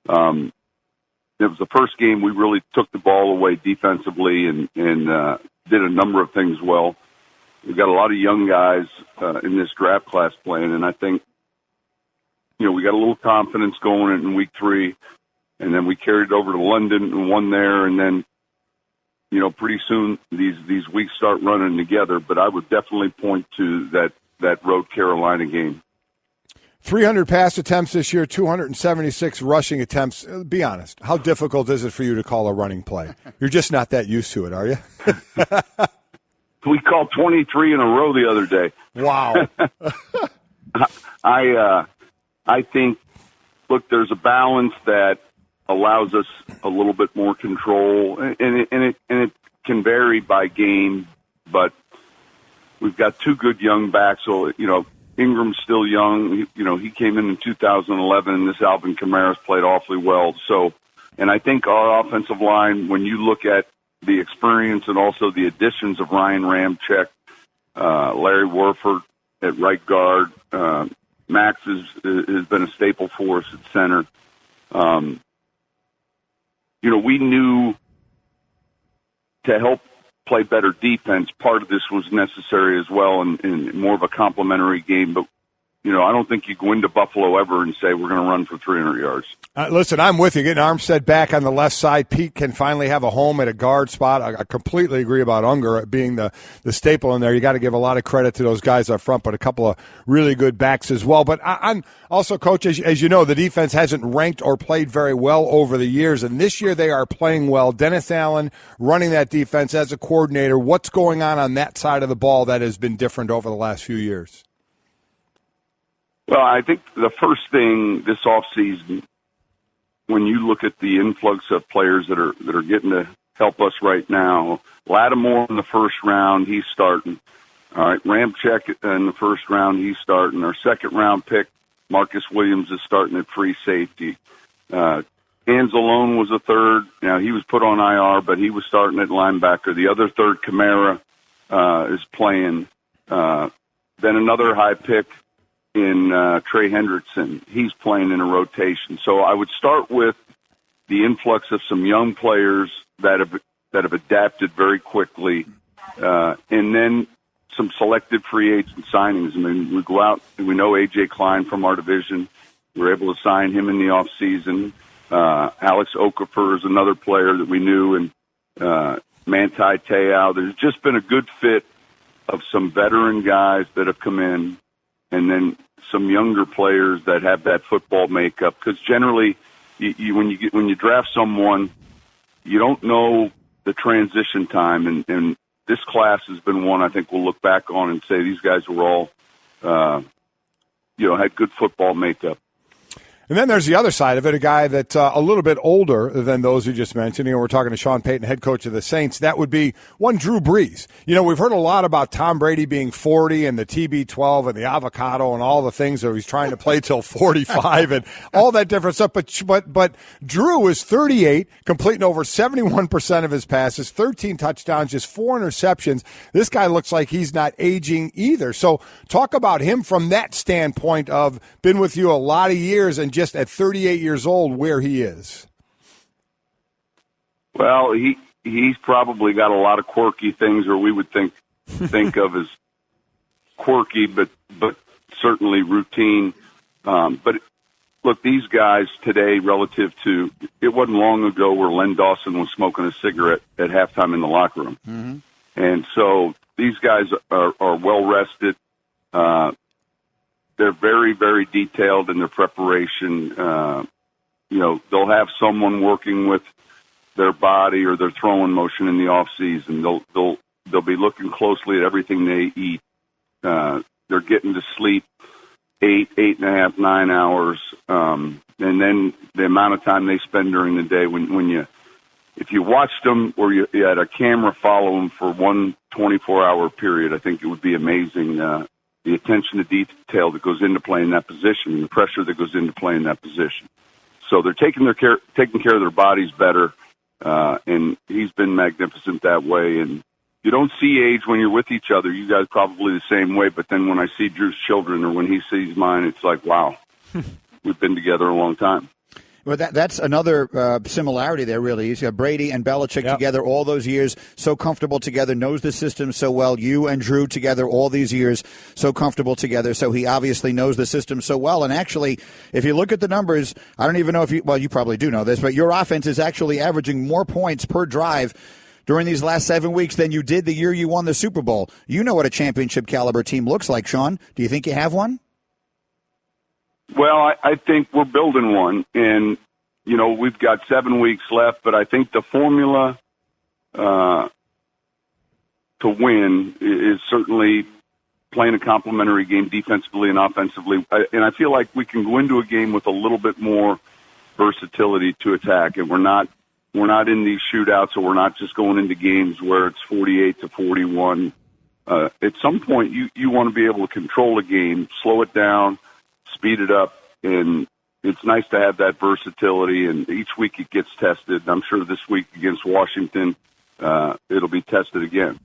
It was the first game we really took the ball away defensively and did a number of things well. We've got a lot of young guys in this draft class playing, and I think, we got a little confidence going in week 3, and then we carried it over to London and won there, and then pretty soon these weeks start running together, but I would definitely point to that road Carolina game. 300 pass attempts this year, 276 rushing attempts. Be honest, how difficult is it for you to call a running play? You're just not that used to it, are you? We called 23 in a row the other day. Wow. I think, look, there's a balance that allows us a little bit more control, and it can vary by game, but we've got 2 good young backs. So, Ingram's still young. He came in 2011, and this Alvin Kamara's played awfully well. So, and I think our offensive line, when you look at the experience and also the additions of Ryan Ramczyk, Larry Warford at right guard. Max has been a staple for us at center. We knew to help play better defense, part of this was necessary as well, and more of a complementary game. But, I don't think you go into Buffalo ever and say we're going to run for 300 yards. Listen, I'm with you. Getting Armstead back on the left side, Pete can finally have a home at a guard spot. I completely agree about Unger being the staple in there. You got to give a lot of credit to those guys up front, but a couple of really good backs as well. But I'm also, Coach, as you know, the defense hasn't ranked or played very well over the years, and this year they are playing well. Dennis Allen running that defense as a coordinator. What's going on that side of the ball that has been different over the last few years? Well, I think the first thing this offseason, when you look at the influx of players that are getting to help us right now, Lattimore in the first round, he's starting. All right, Ramczyk in the first round, he's starting. Our second-round pick, Marcus Williams, is starting at free safety. Anzalone was a third. Now, he was put on IR, but he was starting at linebacker. The other third, Kamara, is playing. Then another high pick in Trey Hendrickson. He's playing in a rotation. So I would start with the influx of some young players that have adapted very quickly, and then some selected free agent signings. I mean, we go out and we know A.J. Klein from our division. We were able to sign him in the offseason. Alex Okafor is another player that we knew, and Manti Te'o. There's just been a good fit of some veteran guys that have come in, and then some younger players that have that football makeup. Because generally, when you draft someone, you don't know the transition time, and this class has been one I think we'll look back on and say these guys were all, had good football makeup. And then there's the other side of it, a guy that's a little bit older than those you just mentioned. We're talking to Sean Payton, head coach of the Saints. That would be one Drew Brees. We've heard a lot about Tom Brady being 40 and the TB12 and the avocado and all the things that he's trying to play till 45 and all that different stuff. But Drew is 38, completing over 71% of his passes, 13 touchdowns, just 4 interceptions. This guy looks like he's not aging either. So talk about him from that standpoint of been with you a lot of years and just at 38 years old, where he is. Well, he's probably got a lot of quirky things, or we would think of as quirky, but certainly routine. But look, these guys today, relative to it wasn't long ago where Len Dawson was smoking a cigarette at halftime in the locker room, and so these guys are well rested. They're very, very detailed in their preparation. They'll have someone working with their body or their throwing motion in the off season. They'll be looking closely at everything they eat. They're getting to sleep 8.5, 9 hours, and then the amount of time they spend during the day. If you watched them or you had a camera follow them for one 24-hour period, I think it would be amazing. The attention to detail that goes into playing that position and the pressure that goes into playing that position. So they're taking care of their bodies better, and he's been magnificent that way. And you don't see age when you're with each other. You guys probably the same way, but then when I see Drew's children or when he sees mine, it's like, wow, we've been together a long time. Well, that's another similarity there, really. You got Brady and Belichick together all those years, so comfortable together, knows the system so well. You and Drew together all these years, so comfortable together. So he obviously knows the system so well. And actually, if you look at the numbers, I don't even know you probably do know this, but your offense is actually averaging more points per drive during these last 7 weeks than you did the year you won the Super Bowl. You know what a championship caliber team looks like, Sean. Do you think you have one? Well, I think we're building one, and, we've got 7 weeks left, but I think the formula to win is certainly playing a complementary game defensively and offensively, and I feel like we can go into a game with a little bit more versatility to attack, and we're not in these shootouts, or we're not just going into games where it's 48-41. At some point, you want to be able to control a game, slow it down, speed it up, and it's nice to have that versatility, and each week it gets tested. I'm sure this week against Washington, it'll be tested again.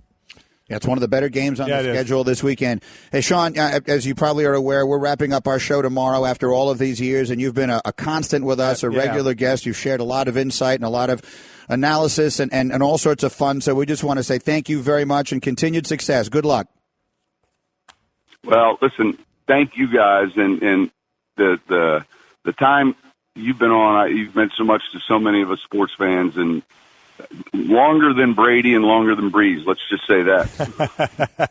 Yeah, it's one of the better games on the schedule this weekend. Hey, Sean, as you probably are aware, we're wrapping up our show tomorrow after all of these years, and you've been a constant with us, a regular guest. You've shared a lot of insight and a lot of analysis and all sorts of fun. So we just want to say thank you very much and continued success. Good luck. Well, listen, thank you guys, and the time you've been on, you've meant so much to so many of us sports fans, and longer than Brady and longer than Breeze. Let's just say that.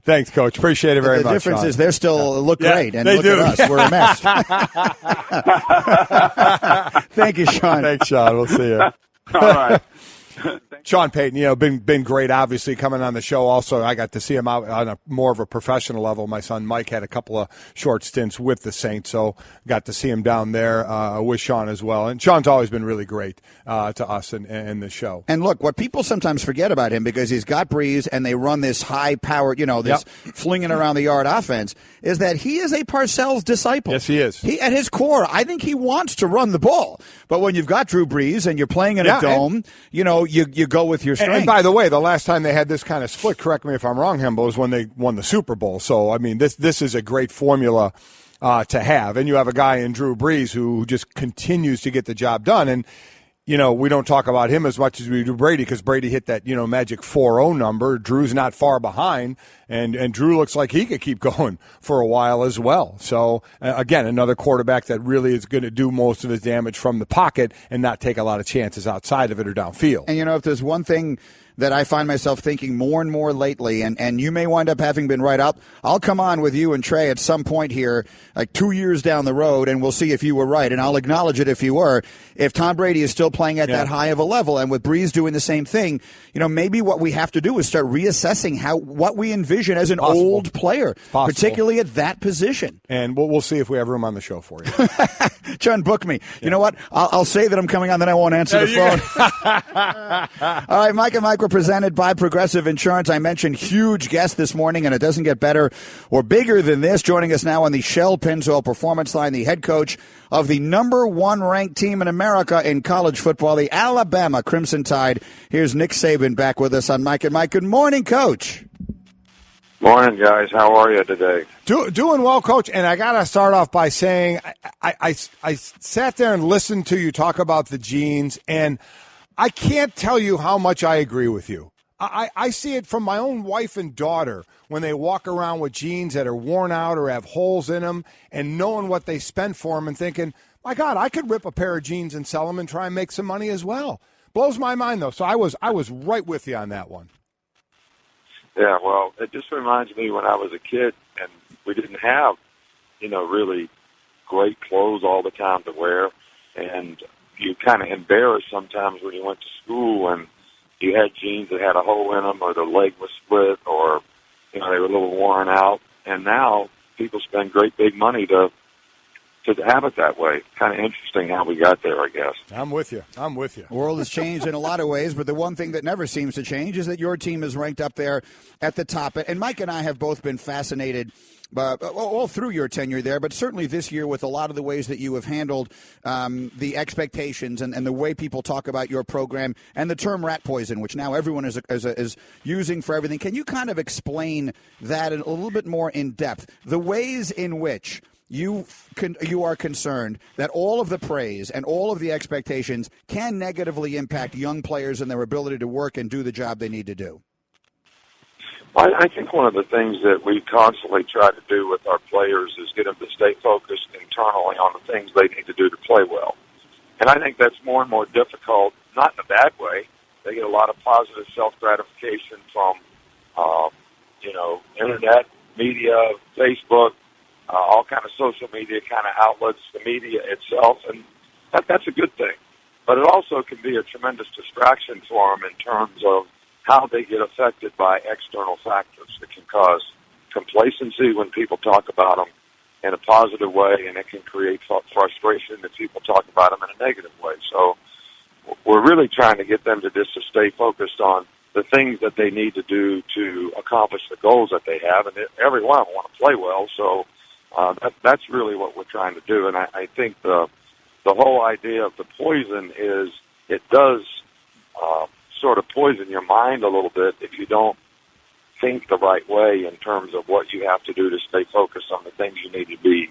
Thanks, Coach. Appreciate it very much. The difference is they still look great, and they look do. at us. We're a mess. Thank you, Sean. Thanks, Sean. We'll see you. All right. Sean Payton, been great, obviously, coming on the show. Also, I got to see him out on a more of a professional level. My son Mike had a couple of short stints with the Saints, so got to see him down there with Sean as well. And Sean's always been really great to us and the show. And look, what people sometimes forget about him, because he's got Breeze and they run this high-powered, this flinging around the yard offense, is that he is a Parcells disciple. Yes, he is. At his core, I think he wants to run the ball. But when you've got Drew Brees and you're playing in a dome, you go with your strength. And by the way, the last time they had this kind of split, correct me if I'm wrong, Hembo, was when they won the Super Bowl. So, I mean, this is a great formula to have. And you have a guy in Drew Brees who just continues to get the job done. And, we don't talk about him as much as we do Brady, because Brady hit that, magic 4-0 number. Drew's not far behind, and Drew looks like he could keep going for a while as well. So, again, another quarterback that really is going to do most of his damage from the pocket and not take a lot of chances outside of it or downfield. And, if there's one thing that I find myself thinking more and more lately, and you may wind up having been right up. I'll come on with you and Trey at some point here, like 2 years down the road, and we'll see if you were right, and I'll acknowledge it if you were. If Tom Brady is still playing at that high of a level, and with Breeze doing the same thing, maybe what we have to do is start reassessing what we envision as an old player, particularly at that position. And we'll see if we have room on the show for you. John, book me. You know what? I'll say that I'm coming on, then I won't answer the phone. All right, Mike and Mike were presented by Progressive Insurance. I mentioned huge guest this morning, and it doesn't get better or bigger than this. Joining us now on the Shell Pennzoil Performance Line, the head coach of the number one ranked team in America in college football, the Alabama Crimson Tide. Here's Nick Saban back with us on Mike and Mike. Good morning, Coach. Morning, guys. How are you today? Doing well, Coach. And I got to start off by saying I sat there and listened to you talk about the genes, and I can't tell you how much I agree with you. I see it from my own wife and daughter when they walk around with jeans that are worn out or have holes in them, and knowing what they spent for them and thinking, my God, I could rip a pair of jeans and sell them and try and make some money as well. Blows my mind, though. So I was right with you on that one. Yeah, well, it just reminds me when I was a kid and we didn't have, really great clothes all the time to wear, and you kind of embarrassed sometimes when you went to school and you had jeans that had a hole in them, or the leg was split, or they were a little worn out. And now people spend great big money to have it that way. Kind of interesting how we got there, I guess. I'm with you. The world has changed in a lot of ways, but the one thing that never seems to change is that your team is ranked up there at the top. And Mike and I have both been fascinated all through your tenure there, but certainly this year with a lot of the ways that you have handled the expectations and the way people talk about your program, and the term rat poison, which now everyone is using for everything. Can you kind of explain that a little bit more in depth? The ways in which you are concerned that all of the praise and all of the expectations can negatively impact young players and their ability to work and do the job they need to do. Well, I think one of the things that we constantly try to do with our players is get them to stay focused internally on the things they need to do to play well. And I think that's more and more difficult, not in a bad way. They get a lot of positive self-gratification from, internet, media, Facebook, all kind of social media kind of outlets, the media itself, and that's a good thing. But it also can be a tremendous distraction for them in terms of how they get affected by external factors. It can cause complacency when people talk about them in a positive way, and it can create frustration if people talk about them in a negative way. So we're really trying to get them to just to stay focused on the things that they need to do to accomplish the goals that they have, and every one of them want to play well. So that's really what we're trying to do. And I think the whole idea of the poison is it does sort of poison your mind a little bit if you don't think the right way in terms of what you have to do to stay focused on the things you need to be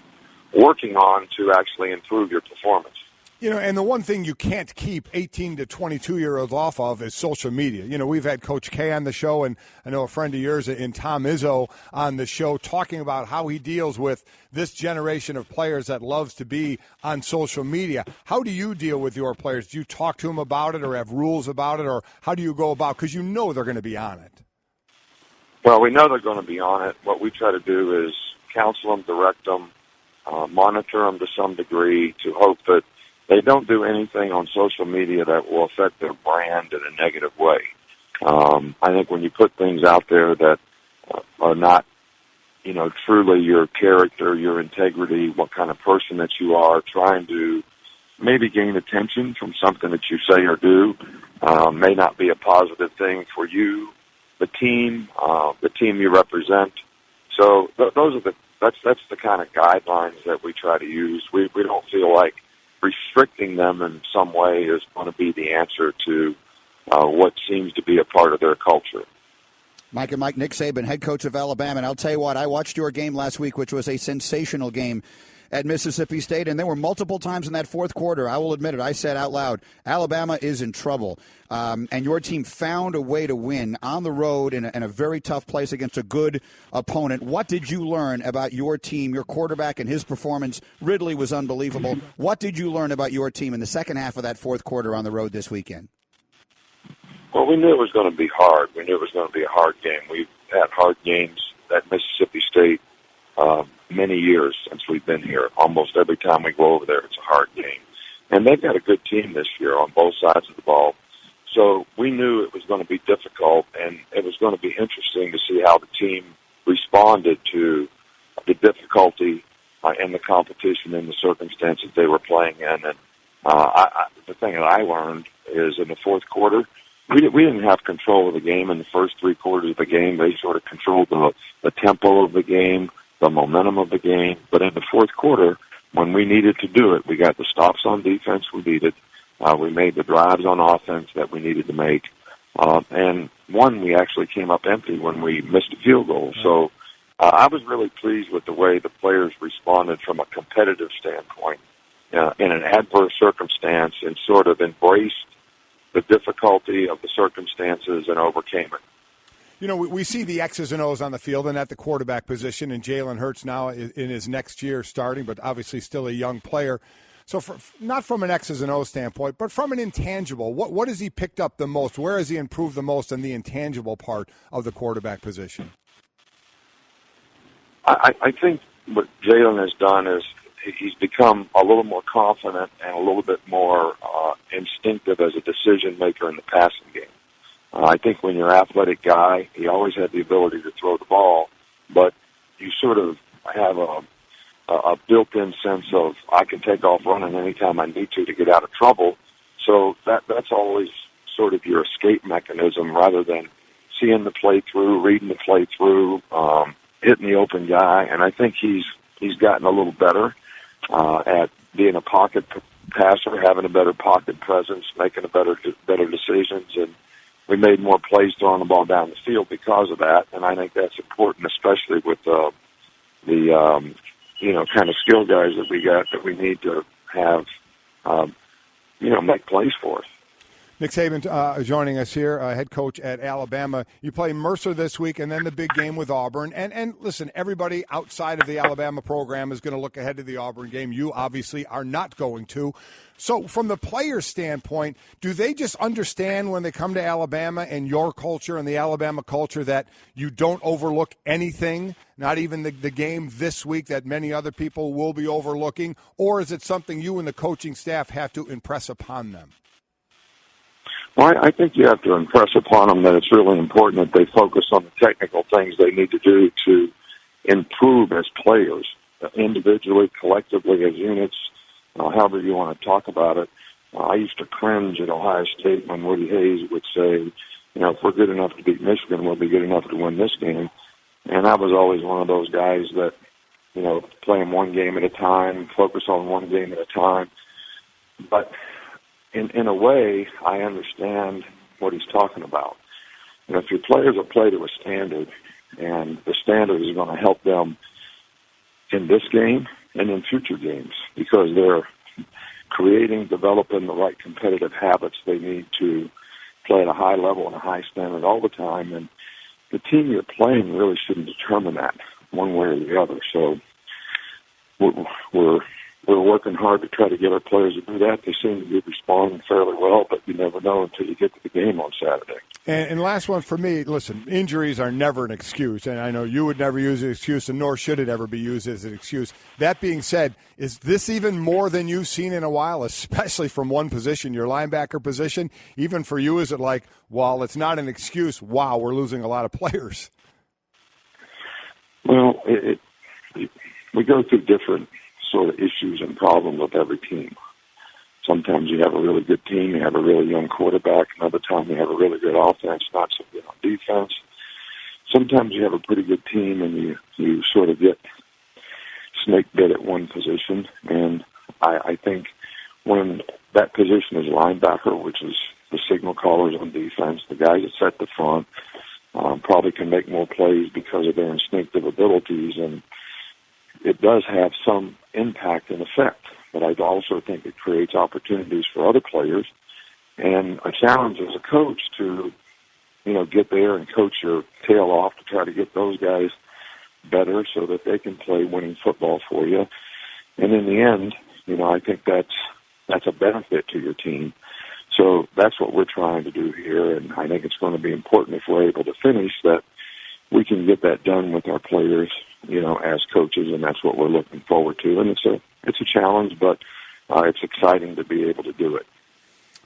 working on to actually improve your performance. You know, and the one thing you can't keep 18 to 22-year-olds off of is social media. You know, we've had Coach K on the show, and I know a friend of yours in Tom Izzo on the show talking about how he deals with this generation of players that loves to be on social media. How do you deal with your players? Do you talk to them about it or have rules about it, or how do you go about it? Because you know they're going to be on it. Well, we know they're going to be on it. What we try to do is counsel them, direct them, monitor them to some degree to hope that they don't do anything on social media that will affect their brand in a negative way. I think when you put things out there that are not, you know, truly your character, your integrity, what kind of person that you are, trying to maybe gain attention from something that you say or do, may not be a positive thing for you, the team you represent. So that's the kind of guidelines that we try to use. We don't feel like restricting them in some way is going to be the answer to what seems to be a part of their culture. Mike and Mike, Nick Saban, head coach of Alabama. And I'll tell you what, I watched your game last week, which was a sensational game at Mississippi State, and there were multiple times in that fourth quarter, I will admit it, I said out loud, Alabama is in trouble. And your team found a way to win on the road in a very tough place against a good opponent. What did you learn about your team, your quarterback, and his performance? Ridley was unbelievable. What did you learn about your team in the second half of that fourth quarter on the road this weekend? Well, we knew it was going to be hard. We knew it was going to be a hard game. We've had hard games at Mississippi State many years since we've been here. Almost every time we go over there, it's a hard game. And they've got a good team this year on both sides of the ball. So we knew it was going to be difficult, and it was going to be interesting to see how the team responded to the difficulty and the competition and the circumstances they were playing in. And the thing that I learned is in the fourth quarter, we didn't have control of the game in the first three quarters of the game. They sort of controlled the tempo of the game, the momentum of the game. But in the fourth quarter, when we needed to do it, we got the stops on defense we needed. We made the drives on offense that we needed to make. And we actually came up empty when we missed a field goal. So I was really pleased with the way the players responded from a competitive standpoint in an adverse circumstance and sort of embraced the difficulty of the circumstances and overcame it. You know, we see the X's and O's on the field and at the quarterback position, and Jalen Hurts now in his next year starting, but obviously still a young player. So not from an X's and O's standpoint, but from an intangible, what has he picked up the most? Where has he improved the most in the intangible part of the quarterback position? I think what Jalen has done is he's become a little more confident and a little bit more instinctive as a decision maker in the passing game. I think when you're an athletic guy, he always had the ability to throw the ball, but you sort of have a built-in sense of I can take off running anytime I need to get out of trouble. So that's always sort of your escape mechanism rather than seeing the play through, reading the play through, hitting the open guy. And I think he's gotten a little better at being a pocket passer, having a better pocket presence, making better decisions, and we made more plays throwing the ball down the field because of that. And I think that's important, especially with the kind of skill guys that we got that we need to have, make plays for us. Nick Saban joining us here, head coach at Alabama. You play Mercer this week and then the big game with Auburn. And listen, everybody outside of the Alabama program is going to look ahead to the Auburn game. You obviously are not going to. So from the player's standpoint, do they just understand when they come to Alabama and your culture and the Alabama culture that you don't overlook anything, not even the game this week that many other people will be overlooking? Or is it something you and the coaching staff have to impress upon them? Well, I think you have to impress upon them that it's really important that they focus on the technical things they need to do to improve as players, individually, collectively, as units, however you want to talk about it. I used to cringe at Ohio State when Woody Hayes would say, if we're good enough to beat Michigan, we'll be good enough to win this game. And I was always one of those guys that, playing one game at a time, focus on one game at a time. But in a way, I understand what he's talking about. And if your players will play to a standard, and the standard is going to help them in this game and in future games, because they're developing the right competitive habits they need to play at a high level and a high standard all the time. And the team you're playing really shouldn't determine that one way or the other. So we're working hard to try to get our players to do that. They seem to be responding fairly well, but you never know until you get to the game on Saturday. And last one for me, listen, injuries are never an excuse, and I know you would never use an excuse, and nor should it ever be used as an excuse. That being said, is this even more than you've seen in a while, especially from one position, your linebacker position? Even for you, is it like, while it's not an excuse, wow, we're losing a lot of players? Well, we go through different sort of issues and problems with every team. Sometimes you have a really good team, you have a really young quarterback. Another time you have a really good offense, not so good on defense. Sometimes you have a pretty good team and you sort of get snake bit at one position. And I think when that position is linebacker, which is the signal callers on defense, the guys that set the front, probably can make more plays because of their instinctive abilities, and it does have some impact and effect. But I also think it creates opportunities for other players and a challenge as a coach to, get there and coach your tail off to try to get those guys better so that they can play winning football for you. And in the end, I think that's a benefit to your team. So that's what we're trying to do here, and I think it's going to be important if we're able to finish that we can get that done with our players, as coaches, and that's what we're looking forward to. And it's a challenge, but it's exciting to be able to do it.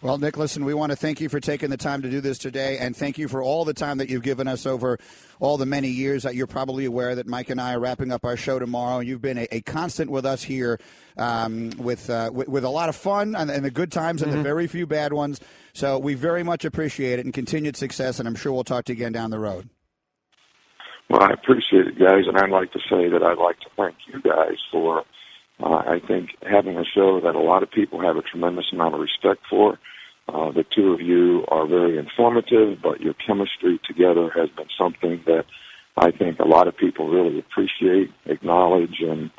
Well, Nick, listen, we want to thank you for taking the time to do this today, and thank you for all the time that you've given us over all the many years. That you're probably aware that Mike and I are wrapping up our show tomorrow, and you've been a constant with us here with a lot of fun and the good times and the very few bad ones. So we very much appreciate it and continued success, and I'm sure we'll talk to you again down the road. Well, I appreciate it, guys, and I'd like to say that I'd like to thank you guys for, I think, having a show that a lot of people have a tremendous amount of respect for. The two of you are very informative, but your chemistry together has been something that I think a lot of people really appreciate, acknowledge, and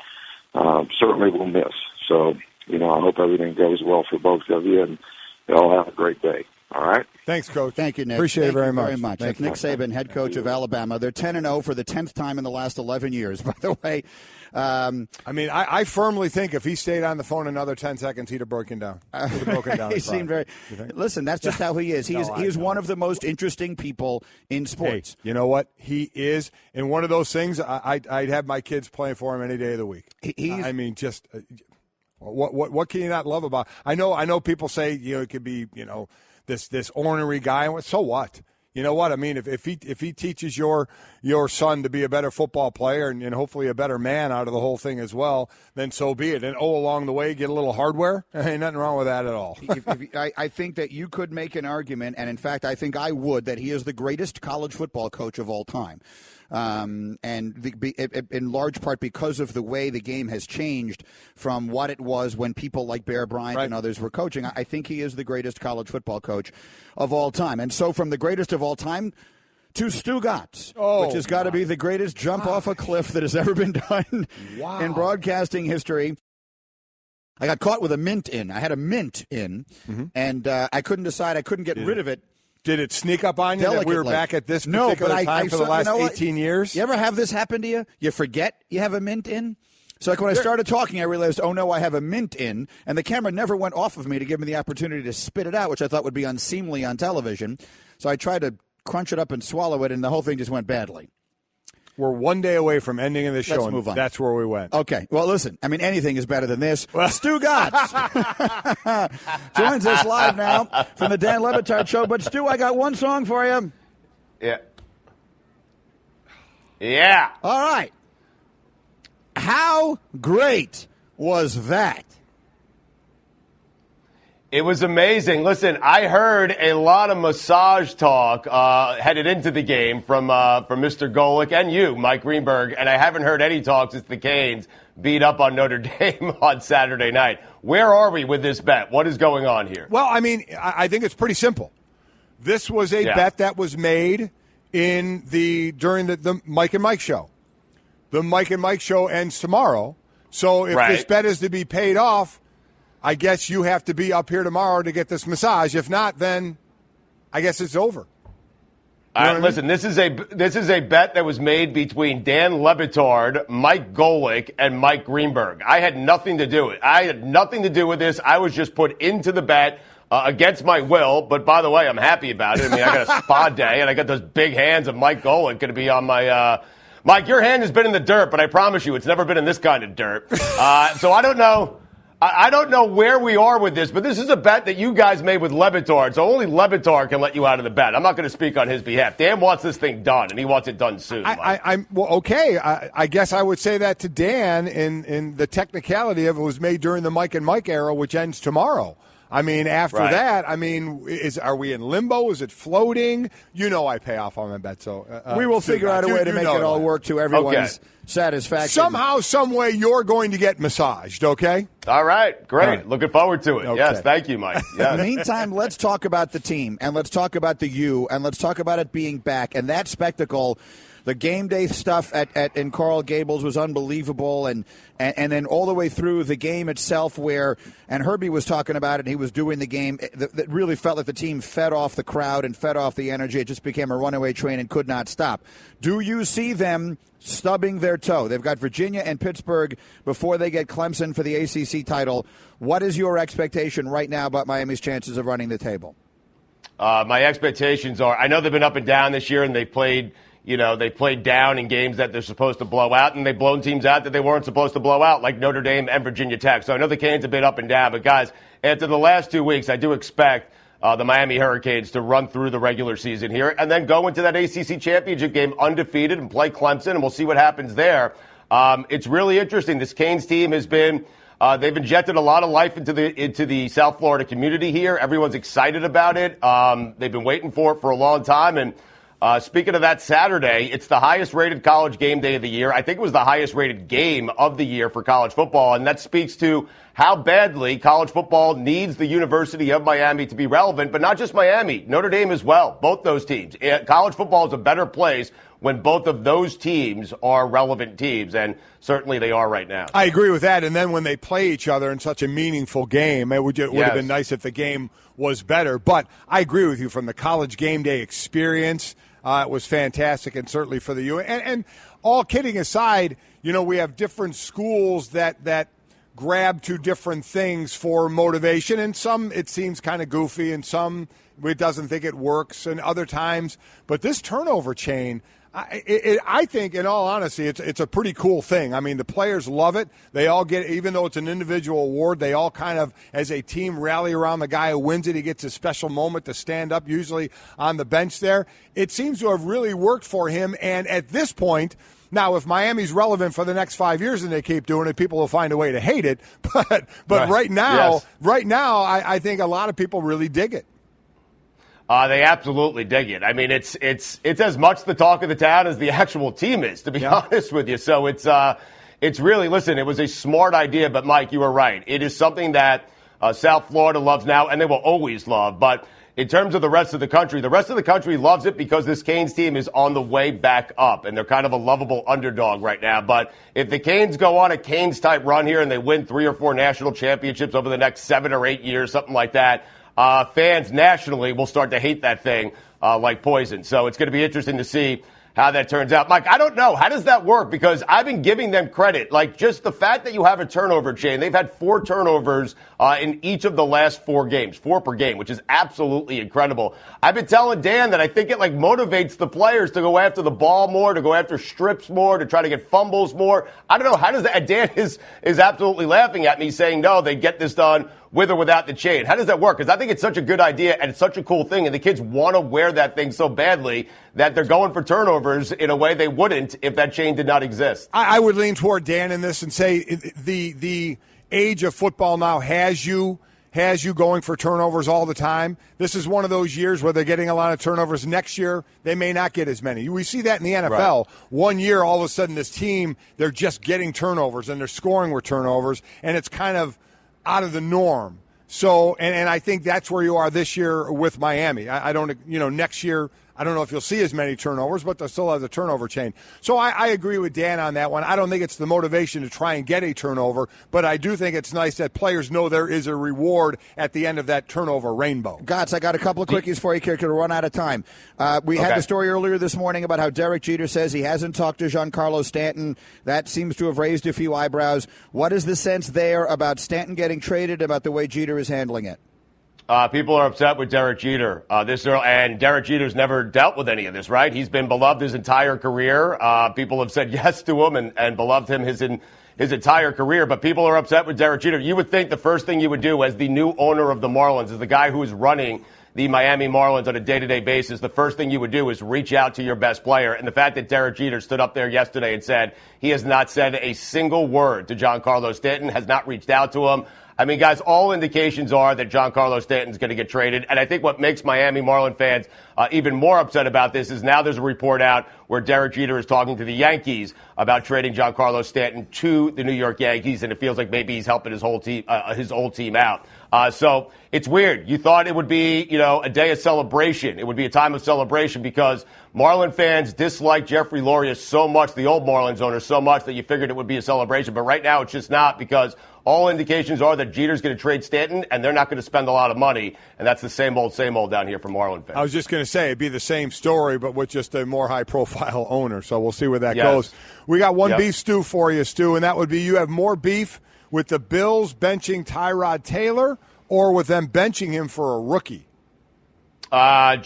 certainly will miss. So, I hope everything goes well for both of you, and you all have a great day. All right? Thanks, Coach. Thank you, Nick. Appreciate it very much. That's Nick Saban, head coach of Alabama. They're 10-0 for the 10th time in the last 11 years, by the way. I firmly think if he stayed on the phone another 10 seconds, he'd have broken down. He seemed very. Listen, that's just how he is. He is one of the most interesting people in sports. Hey, you know what? He is. And one of those things, I'd have my kids playing for him any day of the week. What can you not love about? I know people say it could be this ornery guy. So what? You know what I mean? If he teaches your son to be a better football player and hopefully a better man out of the whole thing as well, then so be it. And along the way, get a little hardware. Ain't nothing wrong with that at all. I think that you could make an argument, and in fact, I think I would, that he is the greatest college football coach of all time. And in large part because of the way the game has changed from what it was when people like Bear Bryant and others were coaching. I think he is the greatest college football coach of all time. And so from the greatest of all time to Stugotz, which has got to be the greatest jump off a cliff that has ever been done in broadcasting history. I got caught with a mint in. I had a mint in, and I couldn't decide. I couldn't get rid of it. Did it sneak up on you that we were back at this particular time for the last 18 years? You ever have this happen to you? You forget you have a mint in? So like when I started talking, I realized, oh, no, I have a mint in, and the camera never went off of me to give me the opportunity to spit it out, which I thought would be unseemly on television. So I tried to crunch it up and swallow it, and the whole thing just went badly. We're one day away from ending of the show, Let's move on. That's where we went. Okay. Well, listen, anything is better than this. Stugotz joins us live now from the Dan Le Batard Show. But, Stu, I got one song for you. Yeah. All right. How great was that? It was amazing. Listen, I heard a lot of massage talk headed into the game from Mr. Golic and you, Mike Greenberg, and I haven't heard any talk since the Canes beat up on Notre Dame on Saturday night. Where are we with this bet? What is going on here? Well, I think it's pretty simple. This was a bet that was made during the Mike and Mike show. The Mike and Mike show ends tomorrow. So if this bet is to be paid off, I guess you have to be up here tomorrow to get this massage. If not, then I guess it's over. Listen, this is a bet that was made between Dan Le Batard, Mike Golic, and Mike Greenberg. I had nothing to do with it. I had nothing to do with this. I was just put into the bet against my will. But by the way, I'm happy about it. I mean, I got a spa day, and I got those big hands of Mike Golic going to be on my. Mike, your hand has been in the dirt, but I promise you, it's never been in this kind of dirt. So I don't know. I don't know where we are with this, but this is a bet that you guys made with Le Batard, so only Le Batard can let you out of the bet. I'm not going to speak on his behalf. Dan wants this thing done, and he wants it done soon. I guess I would say that to Dan in the technicality of it was made during the Mike and Mike era, which ends tomorrow. I mean, after that, I mean, are we in limbo? Is it floating? You know I pay off on my bet, so we will figure out a way to make it all work to everyone's satisfaction. Somehow, some way, you're going to get massaged, okay? All right, great. All right. Looking forward to it. Okay. Yes, thank you, Mike. Yes. In the meantime, let's talk about the team, and let's talk about the U, and let's talk about it being back, and that spectacle. The game day stuff in Coral Gables was unbelievable, and then all the way through the game itself and Herbie was talking about it, and he was doing the game, that really felt like the team fed off the crowd and fed off the energy. It just became a runaway train and could not stop. Do you see them stubbing their toe? They've got Virginia and Pittsburgh before they get Clemson for the ACC title. What is your expectation right now about Miami's chances of running the table? My expectations are, I know they've been up and down this year, and they played down in games that they're supposed to blow out, and they've blown teams out that they weren't supposed to blow out, like Notre Dame and Virginia Tech. So I know the Canes have been up and down. But, guys, after the last 2 weeks, I do expect the Miami Hurricanes to run through the regular season here and then go into that ACC championship game undefeated and play Clemson, and we'll see what happens there. It's really interesting. This Canes team has been they've injected a lot of life into the South Florida community here. Everyone's excited about it. They've been waiting for it for a long time, and speaking of that Saturday, it's the highest-rated college game day of the year. I think it was the highest-rated game of the year for college football, and that speaks to how badly college football needs the University of Miami to be relevant, but not just Miami, Notre Dame as well, both those teams. College football is a better place when both of those teams are relevant teams, and certainly they are right now. I agree with that, and then when they play each other in such a meaningful game, it would have been nice if the game was better. But I agree with you from the college game day experience. It was fantastic, and certainly for the U. And all kidding aside, we have different schools that grab to different things for motivation, and some it seems kind of goofy, and some it doesn't think it works, and other times. But this turnover chain, I think, in all honesty, it's a pretty cool thing. I mean, the players love it. They all get, even though it's an individual award, they all kind of, as a team, rally around the guy who wins it. He gets a special moment to stand up, usually on the bench there. It seems to have really worked for him, and at this point, now, if Miami's relevant for the next 5 years and they keep doing it, people will find a way to hate it. But right now, I think a lot of people really dig it. They absolutely dig it. I mean, it's as much the talk of the town as the actual team is, to be honest with you. So it's really, listen, it was a smart idea, but Mike, you were right. It is something that South Florida loves now, and they will always love. But in terms of the rest of the country loves it because this Canes team is on the way back up, and they're kind of a lovable underdog right now. But if the Canes go on a Canes-type run here and they win 3 or 4 national championships over the next 7 or 8 years, something like that, fans nationally will start to hate that thing like poison. So it's going to be interesting to see how that turns out. Mike, I don't know. How does that work? Because I've been giving them credit. Like, just the fact that you have a turnover chain. They've had 4 turnovers in each of the last 4 games, 4 per game, which is absolutely incredible. I've been telling Dan that I think it, motivates the players to go after the ball more, to go after strips more, to try to get fumbles more. I don't know. How does that? Dan is absolutely laughing at me, saying, no, they get this done with or without the chain. How does that work? Because I think it's such a good idea and it's such a cool thing, and the kids want to wear that thing so badly that they're going for turnovers in a way they wouldn't if that chain did not exist. I would lean toward Dan in this and say the age of football now has you going for turnovers all the time. This is one of those years where they're getting a lot of turnovers. Next year, they may not get as many. We see that in the NFL. Right. One year, all of a sudden, this team, they're just getting turnovers, and they're scoring with turnovers, and it's kind of out of the norm. So, and I think that's where you are this year with Miami. I don't, next year, I don't know if you'll see as many turnovers, but they'll still have the turnover chain. So I agree with Dan on that one. I don't think it's the motivation to try and get a turnover, but I do think it's nice that players know there is a reward at the end of that turnover rainbow. Gotts, I got a couple of quickies for you here to run out of time. We had the story earlier this morning about how Derek Jeter says he hasn't talked to Giancarlo Stanton. That seems to have raised a few eyebrows. What is the sense there about Stanton getting traded, about the way Jeter is handling it? People are upset with Derek Jeter this early, and Derek Jeter's never dealt with any of this, right? He's been beloved his entire career. People have said yes to him and beloved him his entire career, but people are upset with Derek Jeter. You would think the first thing you would do as the new owner of the Marlins, as the guy who is running the Miami Marlins on a day-to-day basis, the first thing you would do is reach out to your best player. And the fact that Derek Jeter stood up there yesterday and said he has not said a single word to Giancarlo Stanton, has not reached out to him. I mean, guys, all indications are that Giancarlo Stanton's going to get traded. And I think what makes Miami Marlin fans even more upset about this is now there's a report out where Derek Jeter is talking to the Yankees about trading Giancarlo Stanton to the New York Yankees. And it feels like maybe he's helping his old team out. So it's weird. You thought it would be, a day of celebration. It would be a time of celebration because Marlin fans dislike Jeffrey Loria so much, the old Marlins owner so much, that you figured it would be a celebration. But right now it's just not, because all indications are that Jeter's going to trade Stanton, and they're not going to spend a lot of money. And that's the same old down here for Marlin fans. I was just going to say it'd be the same story, but with just a more high-profile owner. So we'll see where that goes. We got one beef stew for you, Stu, and that would be you have more beef with the Bills benching Tyrod Taylor or with them benching him for a rookie? I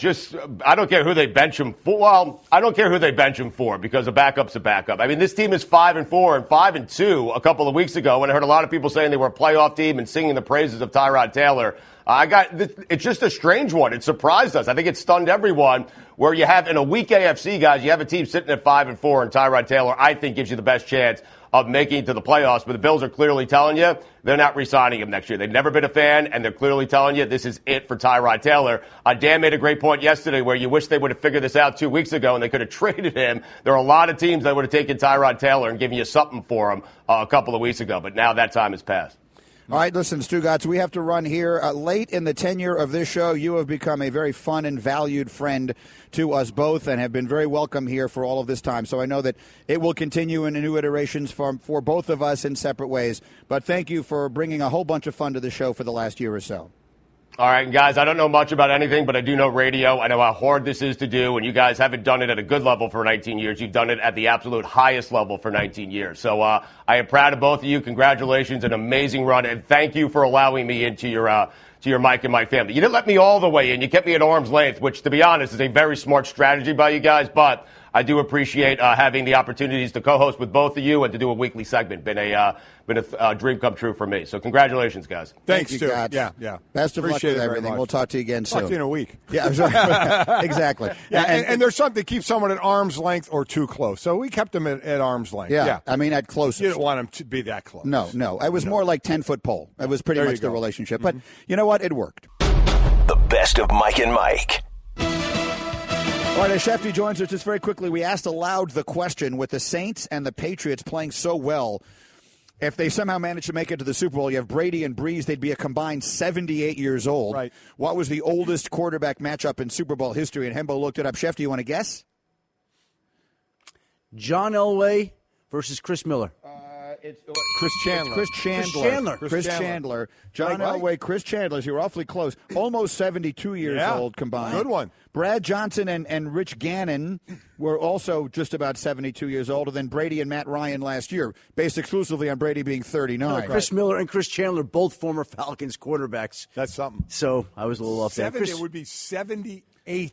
don't care who they bench him for. Well, I don't care who they bench him for, because a backup's a backup. I mean, this team is 5-4 and 5-2 a couple of weeks ago, when I heard a lot of people saying they were a playoff team and singing the praises of Tyrod Taylor. It's just a strange one. It surprised us. I think it stunned everyone, where you have in a weak AFC, guys, you have a team sitting at 5-4, and Tyrod Taylor, I think, gives you the best chance of making it to the playoffs. But the Bills are clearly telling you they're not re-signing him next year. They've never been a fan, and they're clearly telling you this is it for Tyrod Taylor. Dan made a great point yesterday where you wish they would have figured this out 2 weeks ago and they could have traded him. There are a lot of teams that would have taken Tyrod Taylor and given you something for him a couple of weeks ago, but now that time has passed. All right, listen, Stugotz, we have to run here. Late in the tenure of this show, you have become a very fun and valued friend to us both and have been very welcome here for all of this time. So I know that it will continue in new iterations for both of us in separate ways. But thank you for bringing a whole bunch of fun to the show for the last year or so. All right, guys, I don't know much about anything, but I do know radio. I know how hard this is to do, and you guys haven't done it at a good level for 19 years. You've done it at the absolute highest level for 19 years. So I am proud of both of you. Congratulations, an amazing run, and thank you for allowing me into your Mike and Mike family. You didn't let me all the way in. You kept me at arm's length, which, to be honest, is a very smart strategy by you guys, but I do appreciate having the opportunities to co-host with both of you and to do a weekly segment. Been a dream come true for me. So congratulations, guys. Thanks, Stu. Yeah. Best of luck with everything. We'll talk to you again soon. Talk to you in a week. Yeah, exactly. Yeah, and there's something to keep someone at arm's length or too close. So we kept them at arm's length. Yeah. I mean, at closest. You don't want them to be that close. No. It was more like 10-foot pole. It was pretty much the relationship. But you know what? It worked. The best of Mike and Mike. All right, as Schefter joins us just very quickly, we asked aloud the question, with the Saints and the Patriots playing so well, if they somehow managed to make it to the Super Bowl, you have Brady and Breeze, they'd be a combined 78 years old. Right. What was the oldest quarterback matchup in Super Bowl history? And Hembo looked it up. Schefter, you want to guess? John Elway versus Chris Miller. It's Chris Chandler. Chris Chandler. John Elway, Chris Chandler. You were awfully close. Almost 72 years old combined. Good one. Brad Johnson and Rich Gannon were also just about 72 years older than Brady and Matt Ryan last year, based exclusively on Brady being 39. Chris Miller and Chris Chandler, both former Falcons quarterbacks. That's something. So I was a little off there. It would be 78.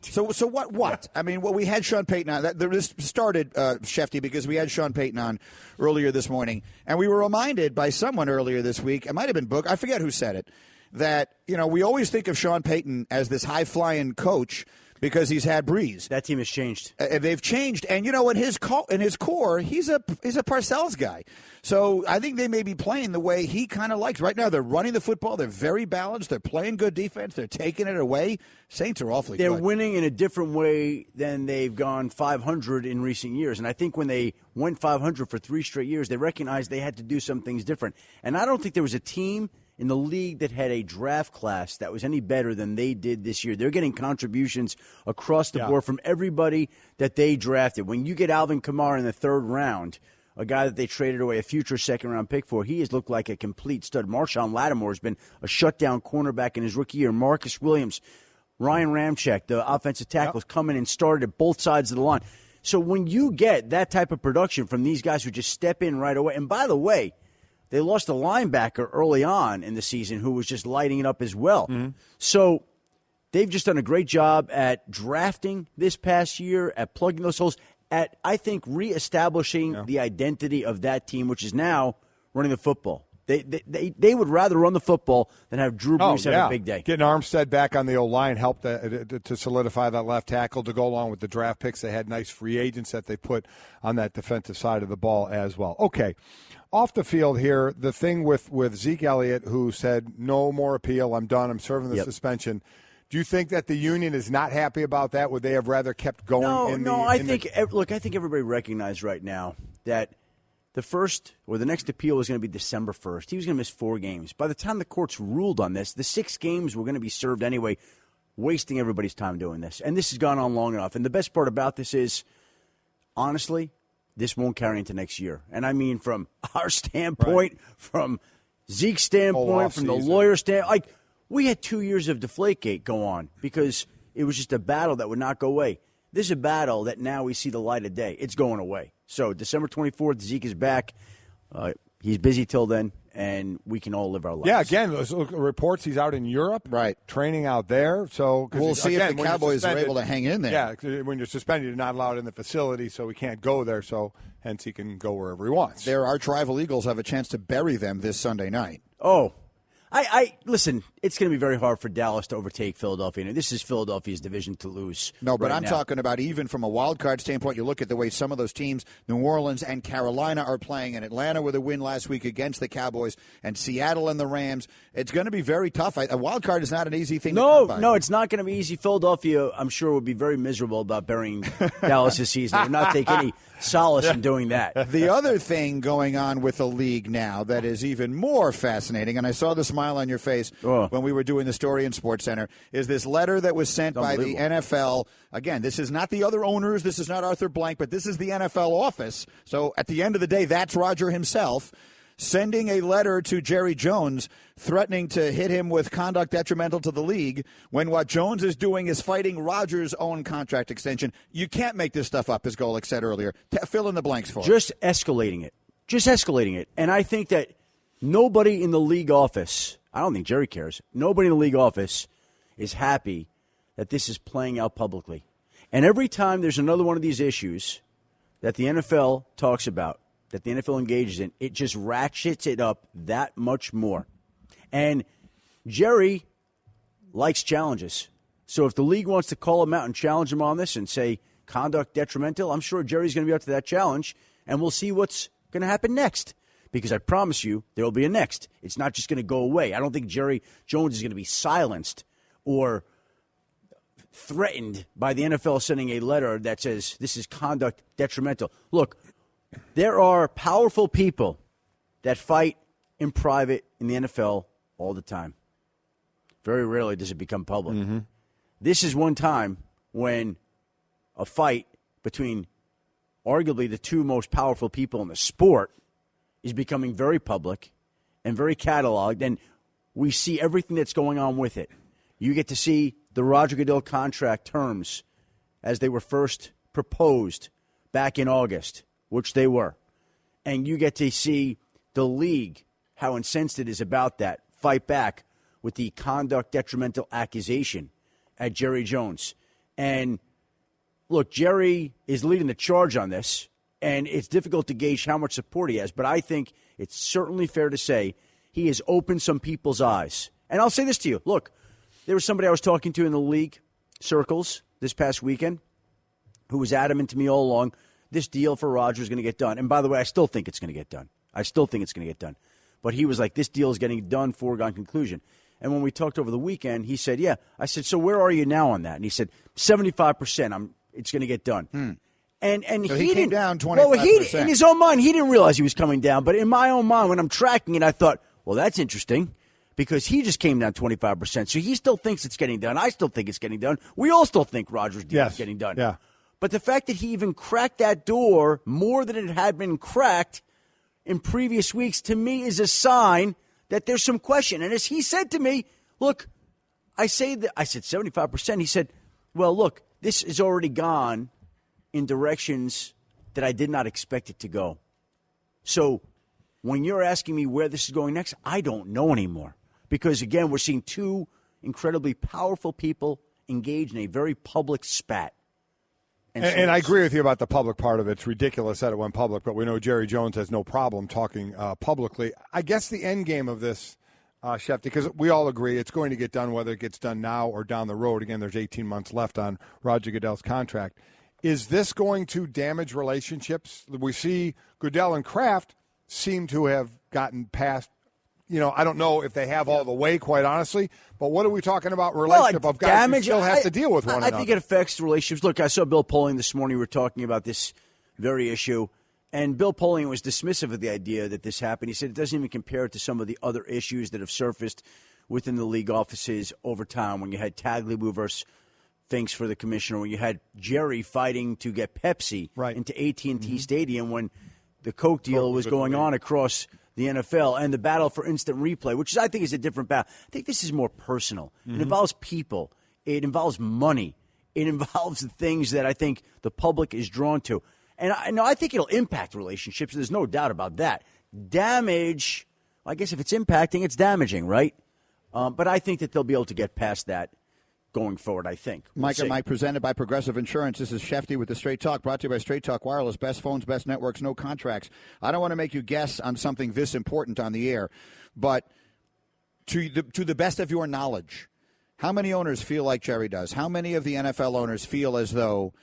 So what? I mean, we had Sean Payton on. This started, Schefter, because we had Sean Payton on earlier this morning, and we were reminded by someone earlier this week, it might have been Book, I forget who said it, that, we always think of Sean Payton as this high-flying coach because he's had Breeze. That team has changed. They've changed, and in his core, he's a Parcells guy. So I think they may be playing the way he kind of likes. Right now, they're running the football. They're very balanced. They're playing good defense. They're taking it away. Saints are awfully good. They're winning in a different way than they've gone 500 in recent years. And I think when they went 500 for 3 straight years, they recognized they had to do some things different. And I don't think there was a team in the league that had a draft class that was any better than they did this year. They're getting contributions across the board from everybody that they drafted. When you get Alvin Kamara in the third round, a guy that they traded away a future second-round pick for, he has looked like a complete stud. Marshawn Lattimore has been a shutdown cornerback in his rookie year. Marcus Williams, Ryan Ramczyk, the offensive tackles, coming and started at both sides of the line. So when you get that type of production from these guys who just step in right away, and by the way, they lost a linebacker early on in the season who was just lighting it up as well. Mm-hmm. So they've just done a great job at drafting this past year, at plugging those holes, at, I think, reestablishing the identity of that team, which is now running the football. They would rather run the football than have Drew Brees have a big day. Getting Armstead back on the O-line helped to solidify that left tackle to go along with the draft picks. They had nice free agents that they put on that defensive side of the ball as well. Okay, off the field here, the thing with Zeke Elliott, who said, no more appeal, I'm done, I'm serving the suspension. Do you think that the union is not happy about that? Would they have rather kept going? I think everybody recognizes right now that the next appeal was going to be December 1st. He was going to miss 4 games. By the time the courts ruled on this, the 6 games were going to be served anyway, wasting everybody's time doing this. And this has gone on long enough. And the best part about this is, honestly, this won't carry into next year. And I mean from our standpoint, from Zeke's standpoint, from the lawyer's standpoint. Like, we had 2 years of Deflategate go on because it was just a battle that would not go away. This is a battle that now we see the light of day. It's going away. So December 24th, Zeke is back. He's busy till then, and we can all live our lives. Yeah, again, those reports he's out in Europe, training out there. So we'll see if the Cowboys are able to hang in there. Yeah, when you're suspended, you're not allowed in the facility, so he can't go there. So hence he can go wherever he wants. Their arch-rival Eagles have a chance to bury them this Sunday night. Oh, listen, it's going to be very hard for Dallas to overtake Philadelphia. And this is Philadelphia's division to lose. No, but I'm talking about even from a wild card standpoint, you look at the way some of those teams, New Orleans and Carolina, are playing, and Atlanta with a win last week against the Cowboys, and Seattle and the Rams. It's going to be very tough. A wild card is not an easy thing to come by. No, it's not going to be easy. Philadelphia, I'm sure, would be very miserable about burying Dallas this season. They would not take any solace in doing that. The other thing going on with the league now that is even more fascinating, and I saw the smile on your face when we were doing the story in SportsCenter, is this letter that was sent by the NFL. Again, this is not the other owners. This is not Arthur Blank, but this is the NFL office. So at the end of the day, that's Roger himself sending a letter to Jerry Jones threatening to hit him with conduct detrimental to the league when what Jones is doing is fighting Rodgers' own contract extension. You can't make this stuff up, as Golic said earlier. Fill in the blanks for Just escalating it. And I think that nobody in the league office, I don't think Jerry cares, nobody in the league office is happy that this is playing out publicly. And every time there's another one of these issues that the NFL talks about, that the NFL engages in, it just ratchets it up that much more. And Jerry likes challenges. So if the league wants to call him out and challenge him on this and say conduct detrimental, I'm sure Jerry's going to be up to that challenge, and we'll see what's going to happen next. Because I promise you, there will be a next. It's not just going to go away. I don't think Jerry Jones is going to be silenced or threatened by the NFL sending a letter that says this is conduct detrimental. Look, there are powerful people that fight in private in the NFL all the time. Very rarely does it become public. Mm-hmm. This is one time when a fight between arguably the two most powerful people in the sport is becoming very public and very cataloged, and we see everything that's going on with it. You get to see the Roger Goodell contract terms as they were first proposed back in August, which they were. And you get to see the league, how incensed it is about that, fight back with the conduct detrimental accusation at Jerry Jones. And look, Jerry is leading the charge on this, and it's difficult to gauge how much support he has, but I think it's certainly fair to say he has opened some people's eyes. And I'll say this to you. Look, there was somebody I was talking to in the league circles this past weekend who was adamant to me all along, this deal for Rodgers is going to get done. And by the way, I still think it's going to get done. But he was like, this deal is getting done, foregone conclusion. And when we talked over the weekend, he said, yeah. I said, so where are you now on that? And he said, 75%. It's going to get done. And so he came down 25%. Well, in his own mind, he didn't realize he was coming down. But in my own mind, when I'm tracking it, I thought, well, that's interesting. because he just came down 25%. So he still thinks it's getting done. I still think it's getting done. We all still think Rodgers' deal is getting done. Yeah. But the fact that he even cracked that door more than it had been cracked in previous weeks, to me, is a sign that there's some question. And as he said to me, look, I said 75%. He said, well, look, this has already gone in directions that I did not expect it to go. So when you're asking me where this is going next, I don't know anymore. Because, again, we're seeing two incredibly powerful people engage in a very public spat. And I agree with you about the public part of it. It's ridiculous that it went public, but we know Jerry Jones has no problem talking publicly. I guess the end game of this, Schefter, because we all agree it's going to get done, whether it gets done now or down the road. Again, there's 18 months left on Roger Goodell's contract. Is this going to damage relationships? We see Goodell and Kraft seem to have gotten past. I don't know if they have all the way, quite honestly. But what are we talking about relationship of guys damage, who still have to deal with one another? I think it affects the relationships. Look, I saw Bill Polian this morning. We were talking about this very issue. And Bill Polian was dismissive of the idea that this happened. He said it doesn't even compare to some of the other issues that have surfaced within the league offices over time when you had Tagliabue versus Finks for the commissioner, when you had Jerry fighting to get Pepsi into AT&T Stadium when the Coke deal was going on across the NFL, and the battle for instant replay, which I think is a different battle. I think this is more personal. It involves people. It involves money. It involves the things that I think the public is drawn to. And I think it'll impact relationships. There's no doubt about that. Damage, I guess if it's impacting, it's damaging, right? But I think that they'll be able to get past that going forward, I think. Mike and Mike, presented by Progressive Insurance. This is Schefter with the Straight Talk, brought to you by Straight Talk Wireless. Best phones, best networks, no contracts. I don't want to make you guess on something this important on the air, but to the best of your knowledge, how many owners feel like Jerry does? How many of the NFL owners feel as though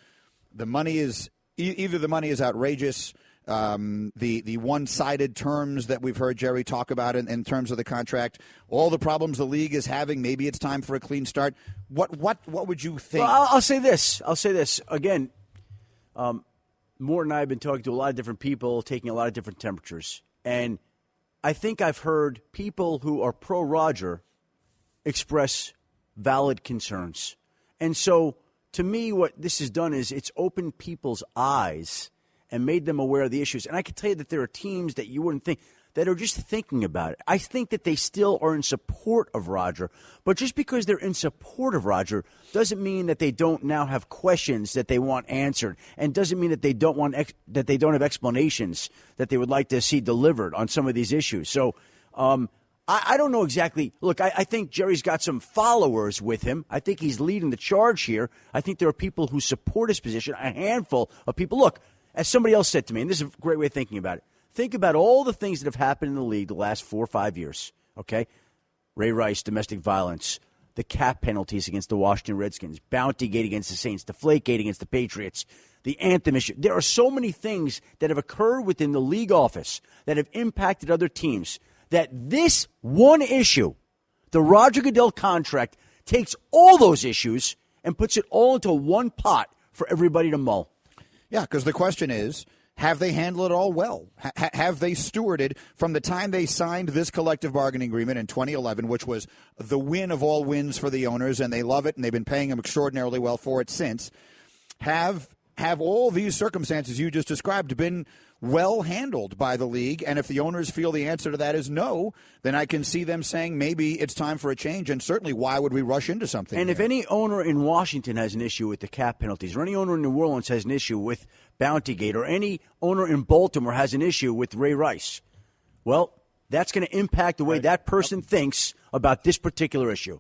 the money is either the money is outrageous, the one-sided terms that we've heard Jerry talk about in terms of the contract, all the problems the league is having, maybe it's time for a clean start. What would you think? Well, I'll say this. Again, Mort and I have been talking to a lot of different people, taking a lot of different temperatures. And I think I've heard people who are pro-Roger express valid concerns. And so, to me, what this has done is it's opened people's eyes and made them aware of the issues. And I can tell you that there are teams that you wouldn't think that are just thinking about it. I think that they still are in support of Roger. But just because they're in support of Roger doesn't mean that they don't now have questions that they want answered, and doesn't mean that they don't have explanations that they would like to see delivered on some of these issues. So I don't know exactly. Look, I think Jerry's got some followers with him. I think he's leading the charge here. I think there are people who support his position, a handful of people. Look, as somebody else said to me, and this is a great way of thinking about it, think about all the things that have happened in the league the last 4 or 5 years, okay? Ray Rice, domestic violence, the cap penalties against the Washington Redskins, Bountygate against the Saints, Deflategate against the Patriots, the anthem issue. There are so many things that have occurred within the league office that have impacted other teams that this one issue, the Roger Goodell contract, takes all those issues and puts it all into one pot for everybody to mull. Yeah, because the question is, have they handled it all well? Have they stewarded from the time they signed this collective bargaining agreement in 2011, which was the win of all wins for the owners, and they love it, and they've been paying them extraordinarily well for it since. Have all these circumstances you just described been well handled by the league? And if the owners feel the answer to that is no, then I can see them saying maybe it's time for a change. And certainly, why would we rush into something? And if any owner in Washington has an issue with the cap penalties, or any owner in New Orleans has an issue with Bountygate, or any owner in Baltimore has an issue with Ray Rice, well, that's going to impact the way that person thinks about this particular issue.